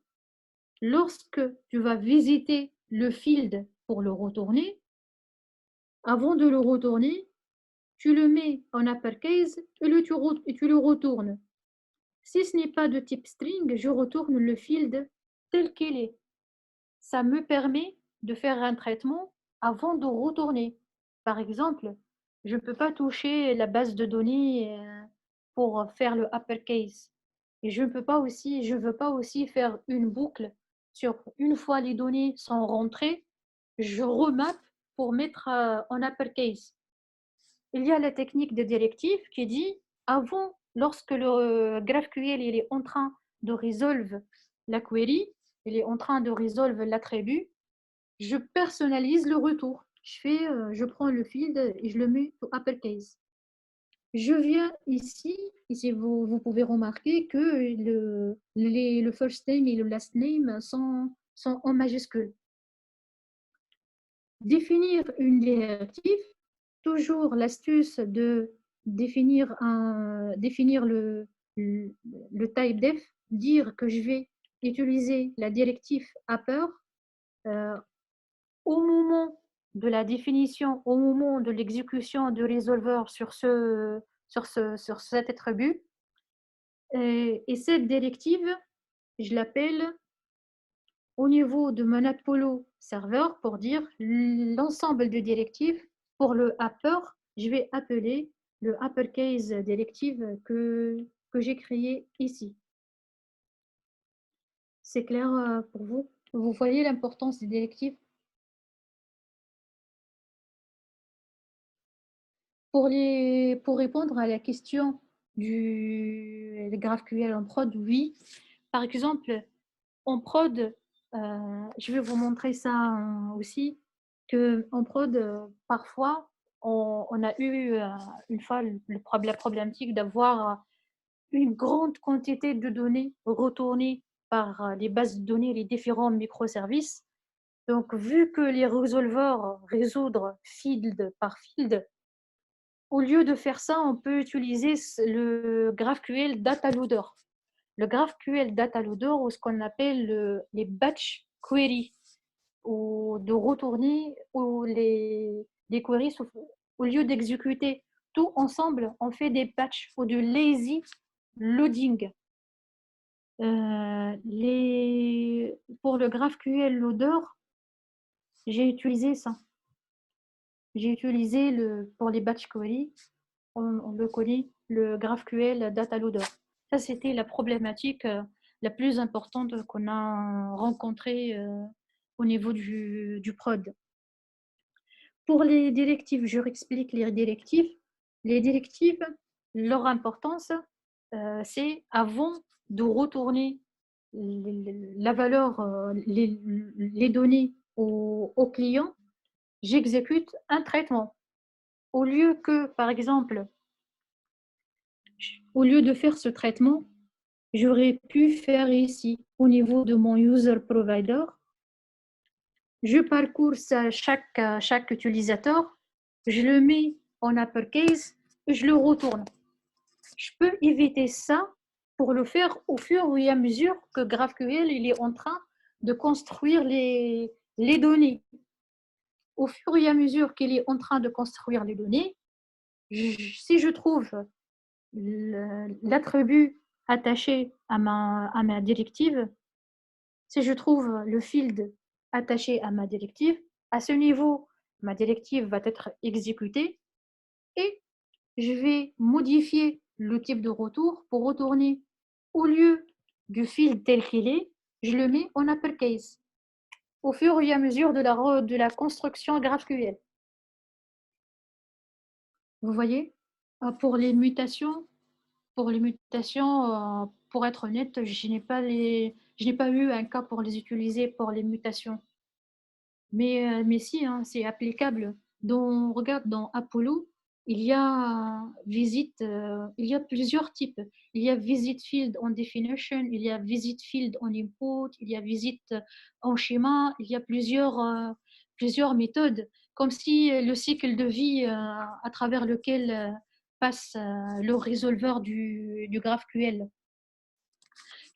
lorsque tu vas visiter le field pour le retourner, avant de le retourner, tu le mets en uppercase et tu le retournes. Si ce n'est pas de type string, je retourne le field tel qu'il est. Ça me permet de faire un traitement avant de retourner. Par exemple, je ne peux pas toucher la base de données pour faire le uppercase. Et je ne veux pas aussi faire une boucle sur une fois les données sont rentrées, je remap pour mettre en uppercase. Il y a la technique de directive qui dit avant, lorsque le GraphQL il est en train de résolve la query, il est en train de résolve l'attribut, je personnalise le retour. Je prends le field et je le mets au uppercase. Je viens ici vous pouvez remarquer que le first name et le last name sont en majuscule. Définir une directive, toujours l'astuce de définir le type def, dire que je vais utiliser la directive upper au moment de la définition, au moment de l'exécution du resolver sur cet attribut. Et cette directive, je l'appelle au niveau de mon Apollo serveur pour dire l'ensemble de directives. Pour le upper, je vais appeler le uppercase directive que j'ai créé ici. C'est clair pour vous? Vous voyez l'importance des directives? Pour répondre à la question du GraphQL en prod, oui. Par exemple, en prod, je vais vous montrer ça aussi, qu'en prod, parfois, on a eu une fois la problématique d'avoir une grande quantité de données retournées par les bases de données, les différents microservices. Donc, vu que les résolveurs résoudre field par field, au lieu de faire ça, on peut utiliser le GraphQL Data Loader. Le GraphQL Data Loader, ou ce qu'on appelle les batch queries, ou de retourner ou les queries, au lieu d'exécuter tout ensemble, on fait des batchs ou du lazy loading. Pour le GraphQL Loader, j'ai utilisé ça. J'ai utilisé pour les batch queries, on le connaît, le GraphQL Data Loader. Ça, c'était la problématique la plus importante qu'on a rencontrée au niveau du prod. Pour les directives, je réexplique les directives. Les directives, leur importance, c'est avant de retourner la valeur, les données au client, j'exécute un traitement. Au lieu que, par exemple, au lieu de faire ce traitement, j'aurais pu faire ici, au niveau de mon user provider, je parcours chaque utilisateur, je le mets en uppercase et je le retourne. Je peux éviter ça pour le faire au fur et à mesure que GraphQL il est en train de construire les données. Au fur et à mesure qu'il est en train de construire les données, si je trouve l'attribut attaché à ma directive, si je trouve le field attaché à ma directive, à ce niveau, ma directive va être exécutée et je vais modifier le type de retour pour retourner au lieu du field tel qu'il est, je le mets en uppercase au fur et à mesure de la construction GraphQL. Vous voyez? Pour les mutations, pour être honnête, je n'ai pas eu un cas pour les utiliser pour les mutations. Mais si, hein, c'est applicable. Regarde, dans Apollo, il y a il y a plusieurs types. Il y a visit field on definition, il y a visit field on input, il y a visit en schéma, il y a plusieurs méthodes, comme si le cycle de vie à travers lequel passe le résolveur du GraphQL.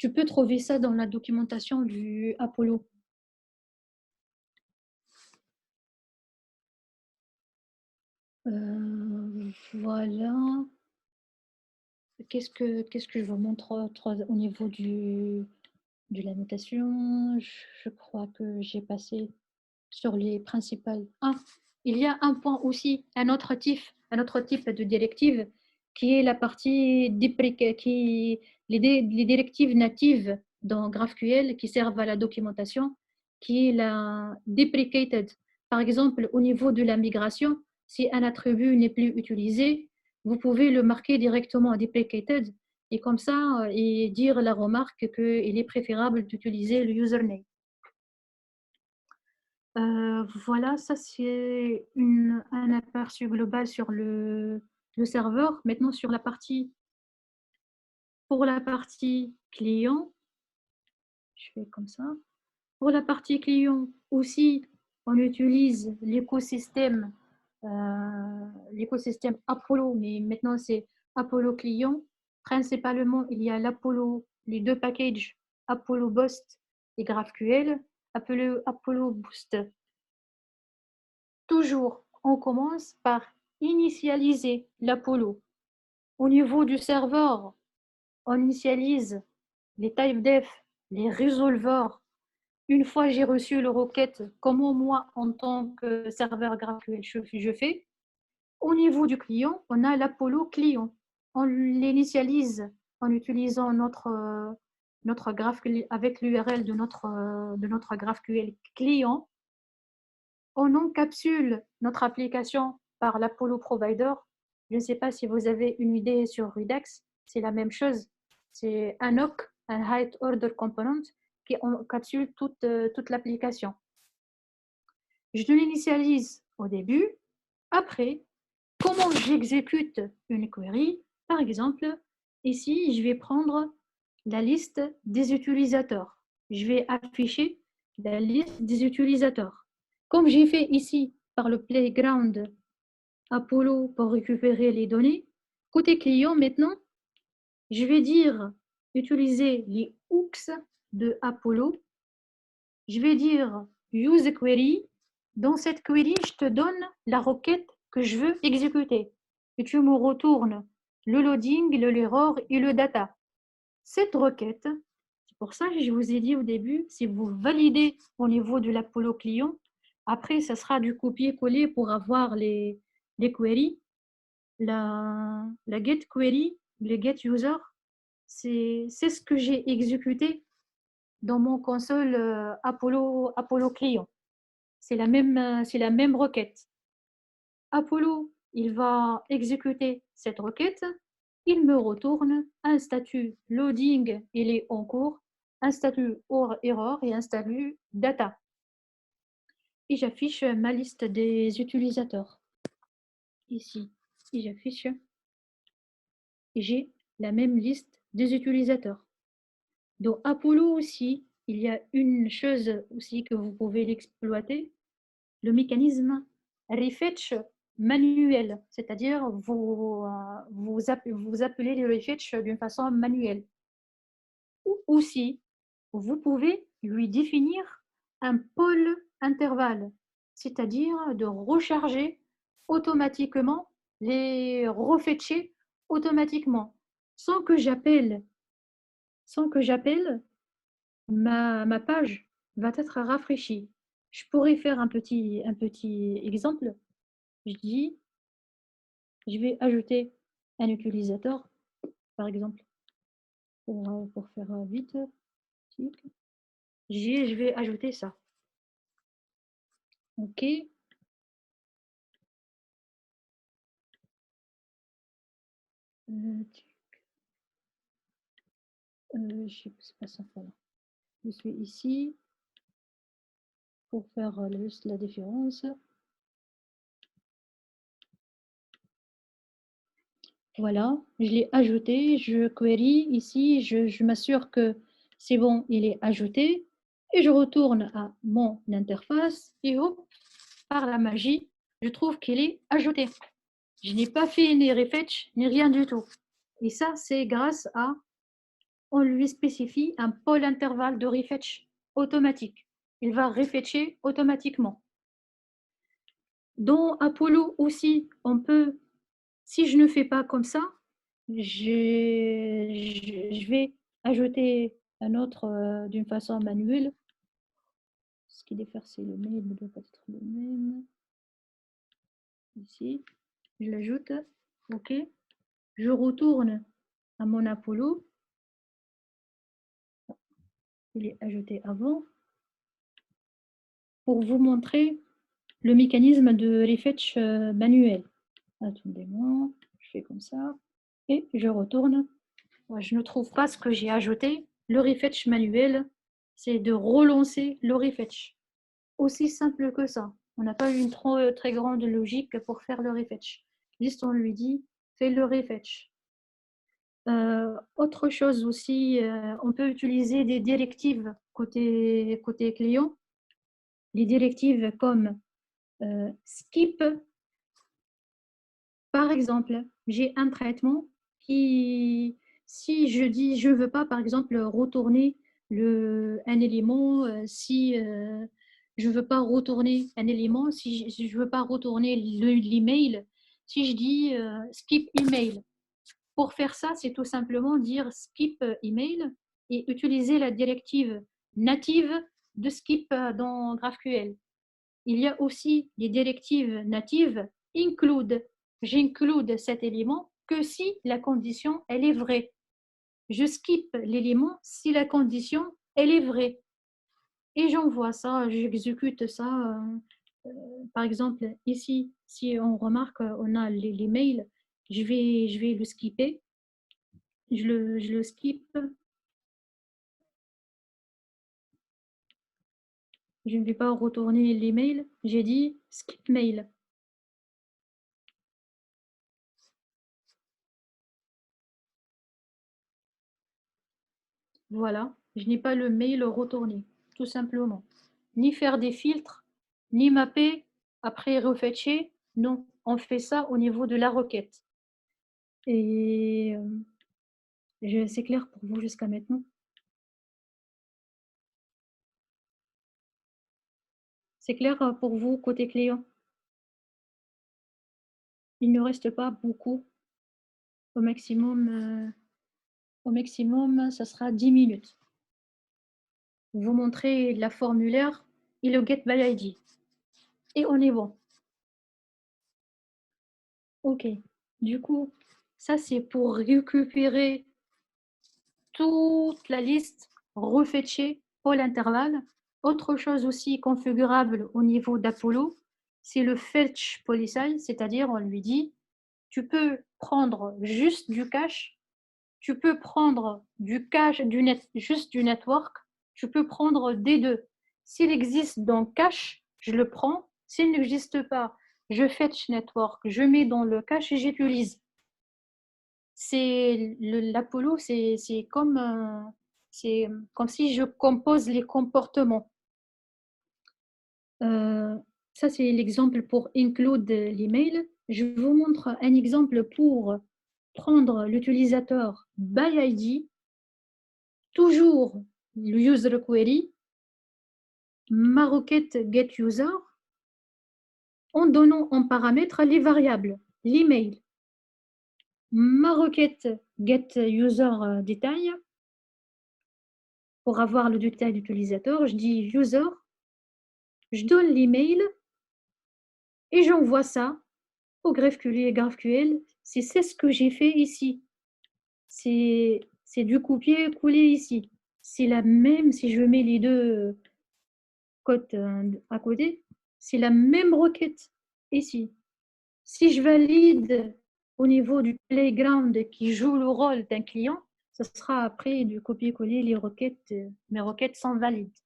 Tu peux trouver ça dans la documentation du Apollo. Voilà. Qu'est-ce que je vous montre au niveau de la notation? Je crois que j'ai passé sur les principales. Ah, il y a un point aussi, un autre type de directive qui est la partie les directives natives dans GraphQL qui servent à la documentation, qui est la deprecated. Par exemple, au niveau de la migration, si un attribut n'est plus utilisé, vous pouvez le marquer directement deprecated et comme ça, et dire la remarque qu'il est préférable d'utiliser le username. Voilà, ça c'est un aperçu global sur le serveur. Maintenant, pour la partie client, je fais comme ça. Pour la partie client aussi, on utilise l'écosystème Apollo, mais maintenant c'est Apollo client. Principalement, il y a l'Apollo, les deux packages Apollo Boost et GraphQL, Apollo Boost. Toujours, on commence par initialiser l'Apollo. Au niveau du serveur, on initialise les typedef, les resolvers. Une fois j'ai reçu le requête, comment moi, en tant que serveur GraphQL, je fais. Au niveau du client, on a l'Apollo client. On l'initialise en utilisant notre GraphQL avec l'URL de notre GraphQL client. On encapsule notre application par l'Apollo Provider. Je ne sais pas si vous avez une idée sur Redux, c'est la même chose. C'est un HOC, un Height Order Component, qui encapsule toute l'application. Je l'initialise au début. Après, comment j'exécute une query? Par exemple, ici, je vais prendre la liste des utilisateurs. Je vais afficher la liste des utilisateurs. Comme j'ai fait ici par le Playground Apollo pour récupérer les données, côté client maintenant, je vais dire utiliser les hooks de Apollo. Je vais dire use query. Dans cette query, je te donne la requête que je veux exécuter. Et tu me retournes le loading, l'error et le data. Cette requête, c'est pour ça que je vous ai dit au début, si vous validez au niveau de l'Apollo client, après, ça sera du copier-coller pour avoir les queries. La get query, le get user, c'est ce que j'ai exécuté dans mon console Apollo client. C'est la même requête. Apollo, il va exécuter cette requête. Il me retourne un statut loading, il est en cours, un statut or error et un statut data. Et j'affiche ma liste des utilisateurs. Ici, et j'affiche, j'ai la même liste des utilisateurs. Dans Apollo aussi, il y a une chose aussi que vous pouvez l'exploiter, le mécanisme refetch manuel, c'est-à-dire vous appelez le refetch d'une façon manuelle. Ou aussi, vous pouvez lui définir un pôle intervalle, c'est-à-dire de recharger automatiquement, les refetcher automatiquement, sans que j'appelle ma page va être rafraîchie. Je pourrais faire un petit exemple. Je dis, je vais ajouter un utilisateur, par exemple, pour faire vite. Je vais ajouter ça. OK. C'est pas ça. Voilà. Je suis ici pour faire juste la différence. Voilà, je l'ai ajouté, je query ici, je m'assure que c'est bon, il est ajouté et je retourne à mon interface et hop, par la magie, je trouve qu'il est ajouté. Je n'ai pas fait ni refetch ni rien du tout. Et ça, c'est grâce à on lui spécifie un pôle intervalle de refetch automatique. Il va refetcher automatiquement. Dans Apollo aussi, on peut, si je ne fais pas comme ça, je vais ajouter un autre d'une façon manuelle. Ce qui diffère, c'est le mail ne doit pas être le même. Ici, je l'ajoute. OK. Je retourne à mon Apollo. Il est ajouté avant. Pour vous montrer le mécanisme de refetch manuel. Attendez-moi, je fais comme ça. Et je retourne. Je ne trouve pas ce que j'ai ajouté. Le refetch manuel, c'est de relancer le refetch. Aussi simple que ça. On n'a pas eu une très grande logique pour faire le refetch. Juste on lui dit, fais le refetch. Autre chose aussi, on peut utiliser des directives côté client. Les directives comme skip. Par exemple, j'ai un traitement qui, si je dis, je ne veux pas, par exemple, retourner un élément, si je ne veux pas retourner un élément, si je ne veux pas retourner l'email, si je dis skip email. Pour faire ça, c'est tout simplement dire skip email et utiliser la directive native de skip dans GraphQL. Il y a aussi des directives natives include. J'include cet élément que si la condition elle est vraie. Je skip l'élément si la condition elle est vraie. Et j'envoie ça, j'exécute ça. Par exemple, ici, si on remarque, on a l'email, je vais le skipper. Je le skip. Je ne vais pas retourner l'email. J'ai dit skip mail. Voilà, je n'ai pas le mail retourné, tout simplement. Ni faire des filtres, ni mapper, après refetcher. Non, on fait ça au niveau de la requête. Et c'est clair pour vous jusqu'à maintenant? C'est clair pour vous côté client? Il ne reste pas beaucoup. Au maximum, ça sera 10 minutes. Vous montrez la formulaire et le get by ID. Et on est bon. OK. Du coup, ça c'est pour récupérer toute la liste refetchée pour l'intervalle. Autre chose aussi configurable au niveau d'Apollo, c'est le fetch polysize, c'est-à-dire on lui dit, tu peux prendre juste du cache, tu peux prendre du cache, juste du network, tu peux prendre des deux. S'il existe dans cache, je le prends. S'il n'existe pas, je fetch network, je mets dans le cache et j'utilise. L'Apollo, c'est comme si je compose les comportements. Ça, c'est l'exemple pour include l'email. Je vous montre un exemple pour prendre l'utilisateur by ID, toujours le user query, ma requête getUser, en donnant en paramètre les variables, l'email. Ma requête getUserDétail, pour avoir le détail d'utilisateur, je dis user, je donne l'email et j'envoie ça au GraphQL. C'est ce que j'ai fait ici. C'est du copier-coller ici. C'est la même, si je mets les deux codes à côté, c'est la même requête ici. Si je valide au niveau du playground qui joue le rôle d'un client, ce sera après du copier-coller les requêtes, mes requêtes sont valides.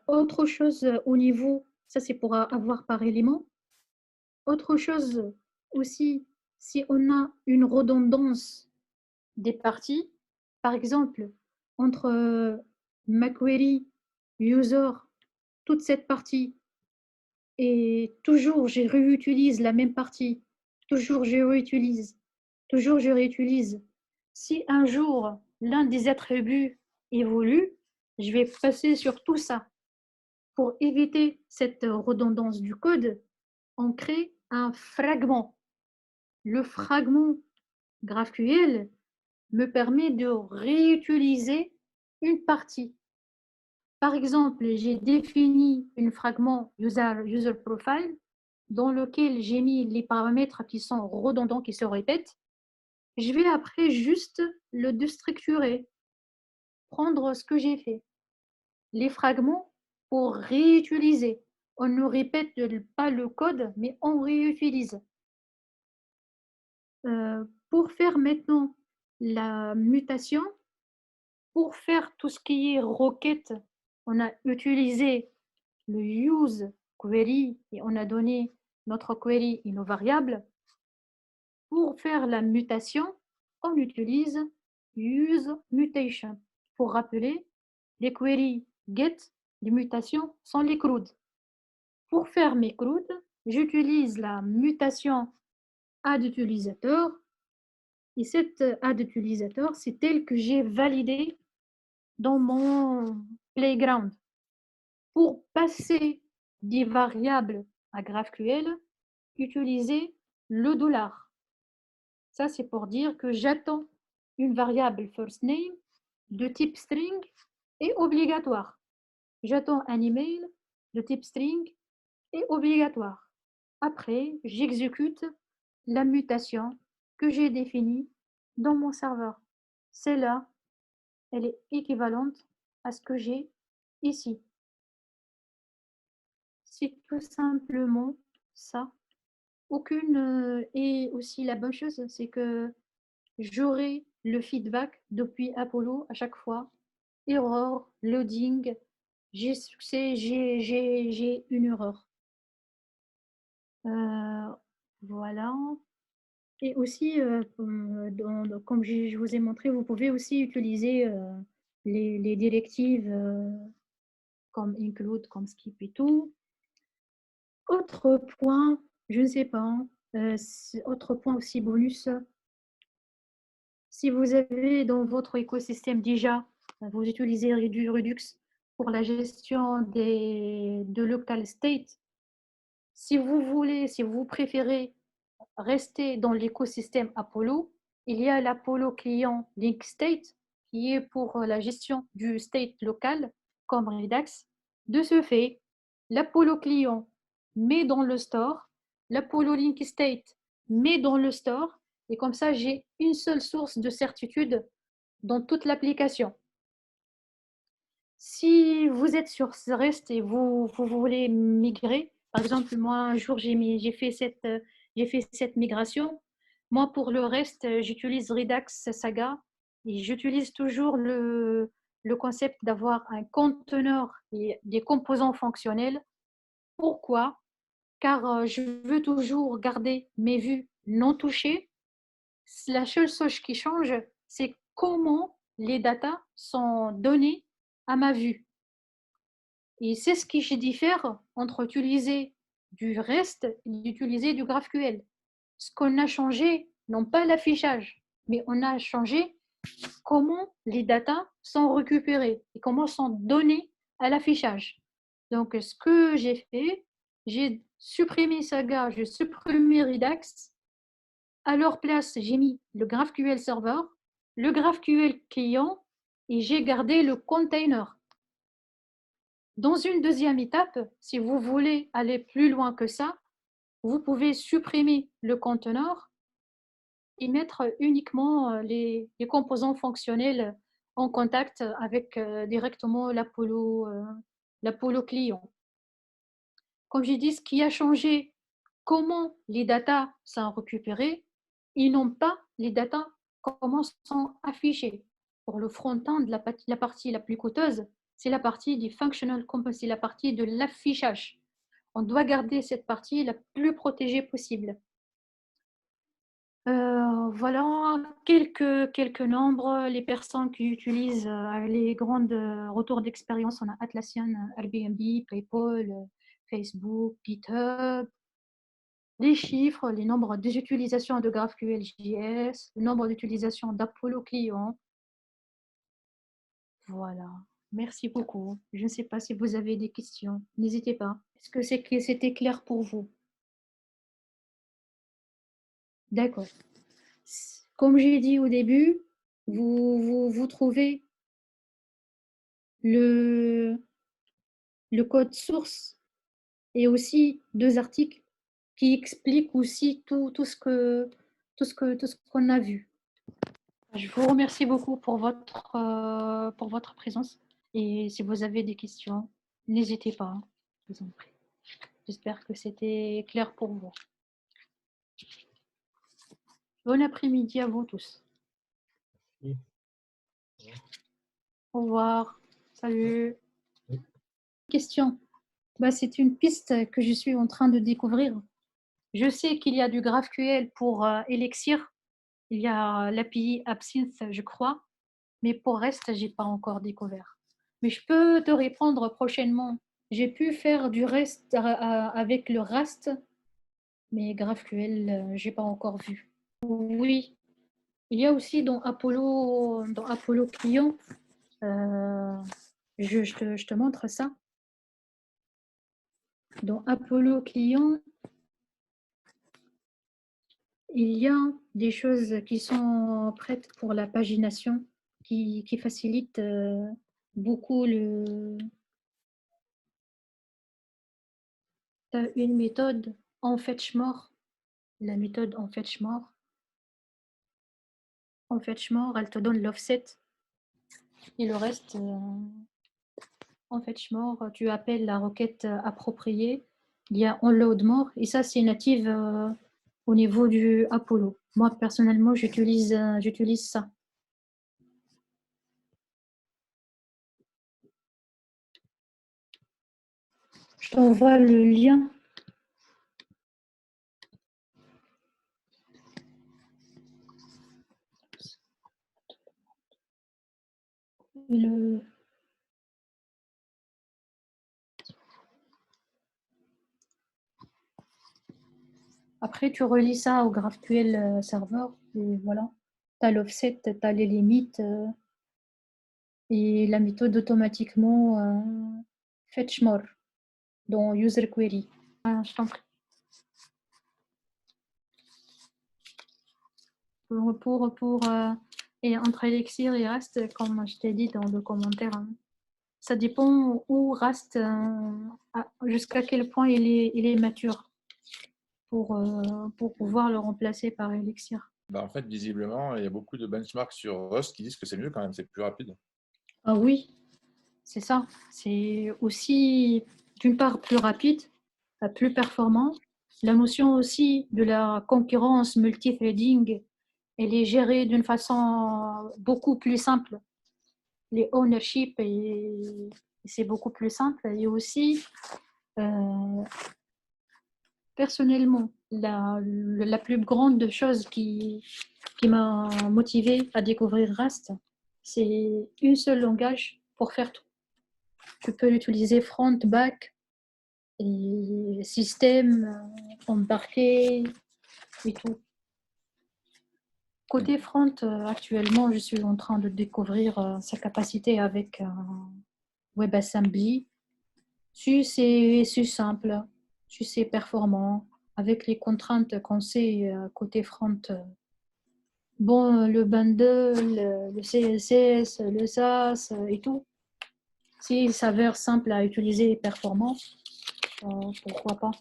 Autre chose au niveau, ça c'est pour avoir par élément. Autre chose aussi, si on a une redondance des parties, par exemple, entre ma query, user, toute cette partie, et toujours je réutilise la même partie, toujours je réutilise, Si un jour, l'un des attributs évolue, je vais passer sur tout ça. Pour éviter cette redondance du code, on crée un fragment. Le fragment GraphQL me permet de réutiliser une partie. Par exemple, j'ai défini un fragment user profile dans lequel j'ai mis les paramètres qui sont redondants, qui se répètent. Je vais après juste le déstructurer, prendre ce que j'ai fait, les fragments pour réutiliser. On ne répète pas le code, mais on réutilise. Pour faire maintenant la mutation, pour faire tout ce qui est requête, on a utilisé le use query et on a donné notre query et nos variables. Pour faire la mutation, on utilise use mutation. Pour rappeler, les queries get, les mutations sont les CRUD. Pour faire mes CRUD, j'utilise la mutation add utilisateur. Et cette add utilisateur, c'est elle que j'ai validée dans mon playground. Pour passer des variables à GraphQL, utiliser le $. Ça, c'est pour dire que j'attends une variable first name de type string et obligatoire. J'attends un email de type string et obligatoire. Après, j'exécute la mutation que j'ai définie dans mon serveur. Celle-là, elle est équivalente à ce que j'ai ici. C'est tout simplement ça. Et aussi la bonne chose, c'est que j'aurai le feedback depuis Apollo à chaque fois. Erreur, loading, j'ai succès, j'ai une erreur. Voilà. Et aussi, comme je vous ai montré, vous pouvez aussi utiliser les directives comme include, comme skip et tout. Autre point, je ne sais pas, autre point aussi bonus, si vous avez dans votre écosystème déjà, vous utilisez Redux pour la gestion de local state, si vous préférez rester dans l'écosystème Apollo, il y a l'Apollo client Link State qui est pour la gestion du state local comme Redux. De ce fait, l'Apollo client met dans le store, l'Apollo Link State met dans le store, et comme ça, j'ai une seule source de certitude dans toute l'application. Si vous êtes sur ce reste et vous voulez migrer, par exemple, moi, un jour, j'ai fait cette migration. Moi, pour le reste, j'utilise Redux Saga et j'utilise toujours le concept d'avoir un conteneur et des composants fonctionnels. Pourquoi? Car je veux toujours garder mes vues non touchées. La seule chose qui change, c'est comment les datas sont données à ma vue. Et c'est ce qui diffère entre utiliser du REST et utiliser du GraphQL. Ce qu'on a changé, non pas l'affichage, mais on a changé comment les datas sont récupérées et comment sont données à l'affichage. Donc, ce que j'ai fait, j'ai supprimé Saga, j'ai supprimé Redux. À leur place, j'ai mis le GraphQL Server, le GraphQL client et j'ai gardé le container. Dans une deuxième étape, si vous voulez aller plus loin que ça, vous pouvez supprimer le conteneur et mettre uniquement les composants fonctionnels en contact avec directement l'Apollo client. Comme j'ai dit, ce qui a changé, comment les datas sont récupérées et non pas les datas comment sont affichées. Pour le front-end, la partie la plus coûteuse, c'est la partie du functional component, c'est la partie de l'affichage. On doit garder cette partie la plus protégée possible. Voilà quelques nombres. Les personnes qui utilisent les grands retours d'expérience, on a Atlassian, Airbnb, PayPal, Facebook, GitHub. les chiffres, les nombres d'utilisations de GraphQL.js, le nombre d'utilisations d'Apollo client. Voilà. Merci beaucoup. Je ne sais pas si vous avez des questions. N'hésitez pas. Est-ce que c'était clair pour vous? D'accord. Comme j'ai dit au début, vous trouvez le code source et aussi 2 articles qui expliquent aussi tout ce qu'on a vu. Je vous remercie beaucoup pour votre présence et si vous avez des questions, n'hésitez pas, je vous en prie. J'espère que c'était clair pour vous. Bon après-midi à vous tous. Oui. Au revoir. Salut. Oui. Question. C'est une piste que je suis en train de découvrir. Je sais qu'il y a du GraphQL pour Elixir. Il y a l'API Absinthe, je crois. Mais pour reste, je n'ai pas encore découvert. Mais je peux te répondre prochainement. J'ai pu faire du reste avec le Rust, mais GraphQL, je n'ai pas encore vu. Oui, il y a aussi dans Apollo Client, je te montre ça. Dans Apollo Client, il y a des choses qui sont prêtes pour la pagination, qui facilitent beaucoup le... Tu as une méthode en fetch-more. La méthode en fetch-more. En fetch-more, elle te donne l'offset. Et le reste, en fetch-more, tu appelles la requête appropriée. Il y a onload-more. Et ça, c'est native au niveau du Apollo. Moi, personnellement, j'utilise ça. Je t'envoie le lien. Après, tu relis ça au GraphQL Server. Et voilà. Tu as l'offset, tu as les limites. Et la méthode automatiquement fetch-more dans user query. Je t'en prie. Et entre Elixir et Rust, comme je t'ai dit dans le commentaire, ça dépend où Rust, jusqu'à quel point il est mature pour pouvoir le remplacer par Elixir. En fait, visiblement, il y a beaucoup de benchmarks sur Rust qui disent que c'est mieux quand même, c'est plus rapide. Ah oui, c'est ça. C'est aussi, d'une part, plus rapide, plus performant. La notion aussi de la concurrence multithreading, elle est gérée d'une façon beaucoup plus simple. Les ownership, c'est beaucoup plus simple. Et aussi, personnellement, la plus grande chose qui m'a motivée à découvrir Rust, c'est un seul langage pour faire tout. Tu peux l'utiliser front, back, et système, embarqué et tout. Côté front, actuellement, je suis en train de découvrir sa capacité avec WebAssembly. Si c'est simple, si c'est performant, avec les contraintes qu'on sait côté front. Bon, le bundle, le CSS, le SAS et tout. S'il s'avère simple à utiliser et performant, pourquoi pas.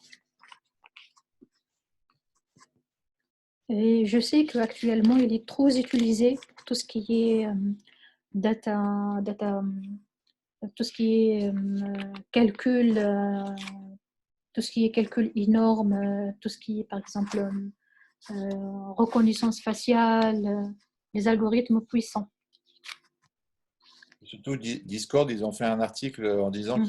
Et je sais qu'actuellement, il est trop utilisé pour tout ce qui est tout ce qui est calcul, tout ce qui est calcul énorme, tout ce qui est par exemple reconnaissance faciale, les algorithmes puissants. Surtout Discord, ils ont fait un article en disant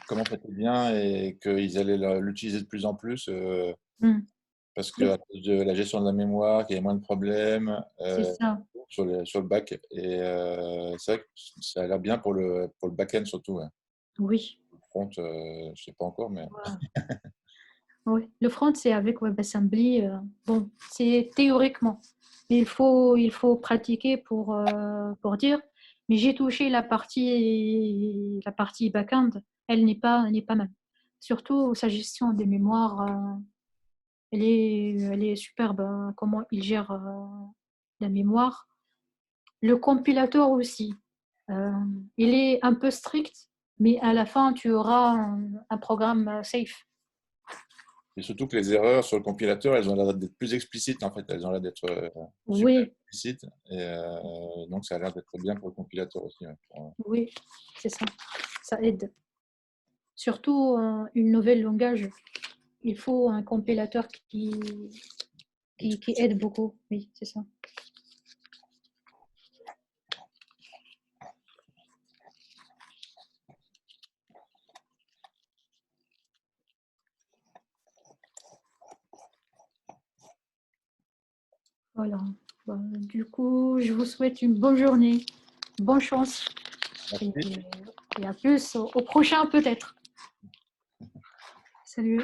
comment c'était bien et qu'ils allaient l'utiliser de plus en plus parce qu'à cause de la gestion de la mémoire, qu'il y a moins de problèmes sur le back. Et c'est vrai que ça a l'air bien pour le back-end surtout. Ouais. Oui. Le front, je ne sais pas encore, mais... Oui, le front, c'est avec WebAssembly. Bon, c'est théoriquement. Il faut pratiquer pour dire. Mais j'ai touché la partie back-end. Elle n'est pas mal. Surtout sa gestion des mémoires. Elle est superbe. Comment il gère la mémoire. Le compilateur aussi. Il est un peu strict, mais à la fin, tu auras un programme safe. Et surtout que les erreurs sur le compilateur, elles ont l'air d'être plus explicites en fait. Elles ont l'air d'être super explicites. Et donc ça a l'air d'être bien pour le compilateur aussi. Ouais. Oui, c'est ça. Ça aide. Surtout une nouvelle langage. Il faut un compilateur qui aide beaucoup. Oui, c'est ça. Voilà. Du coup, je vous souhaite une bonne journée, bonne chance. Et à plus au prochain peut-être. Salut.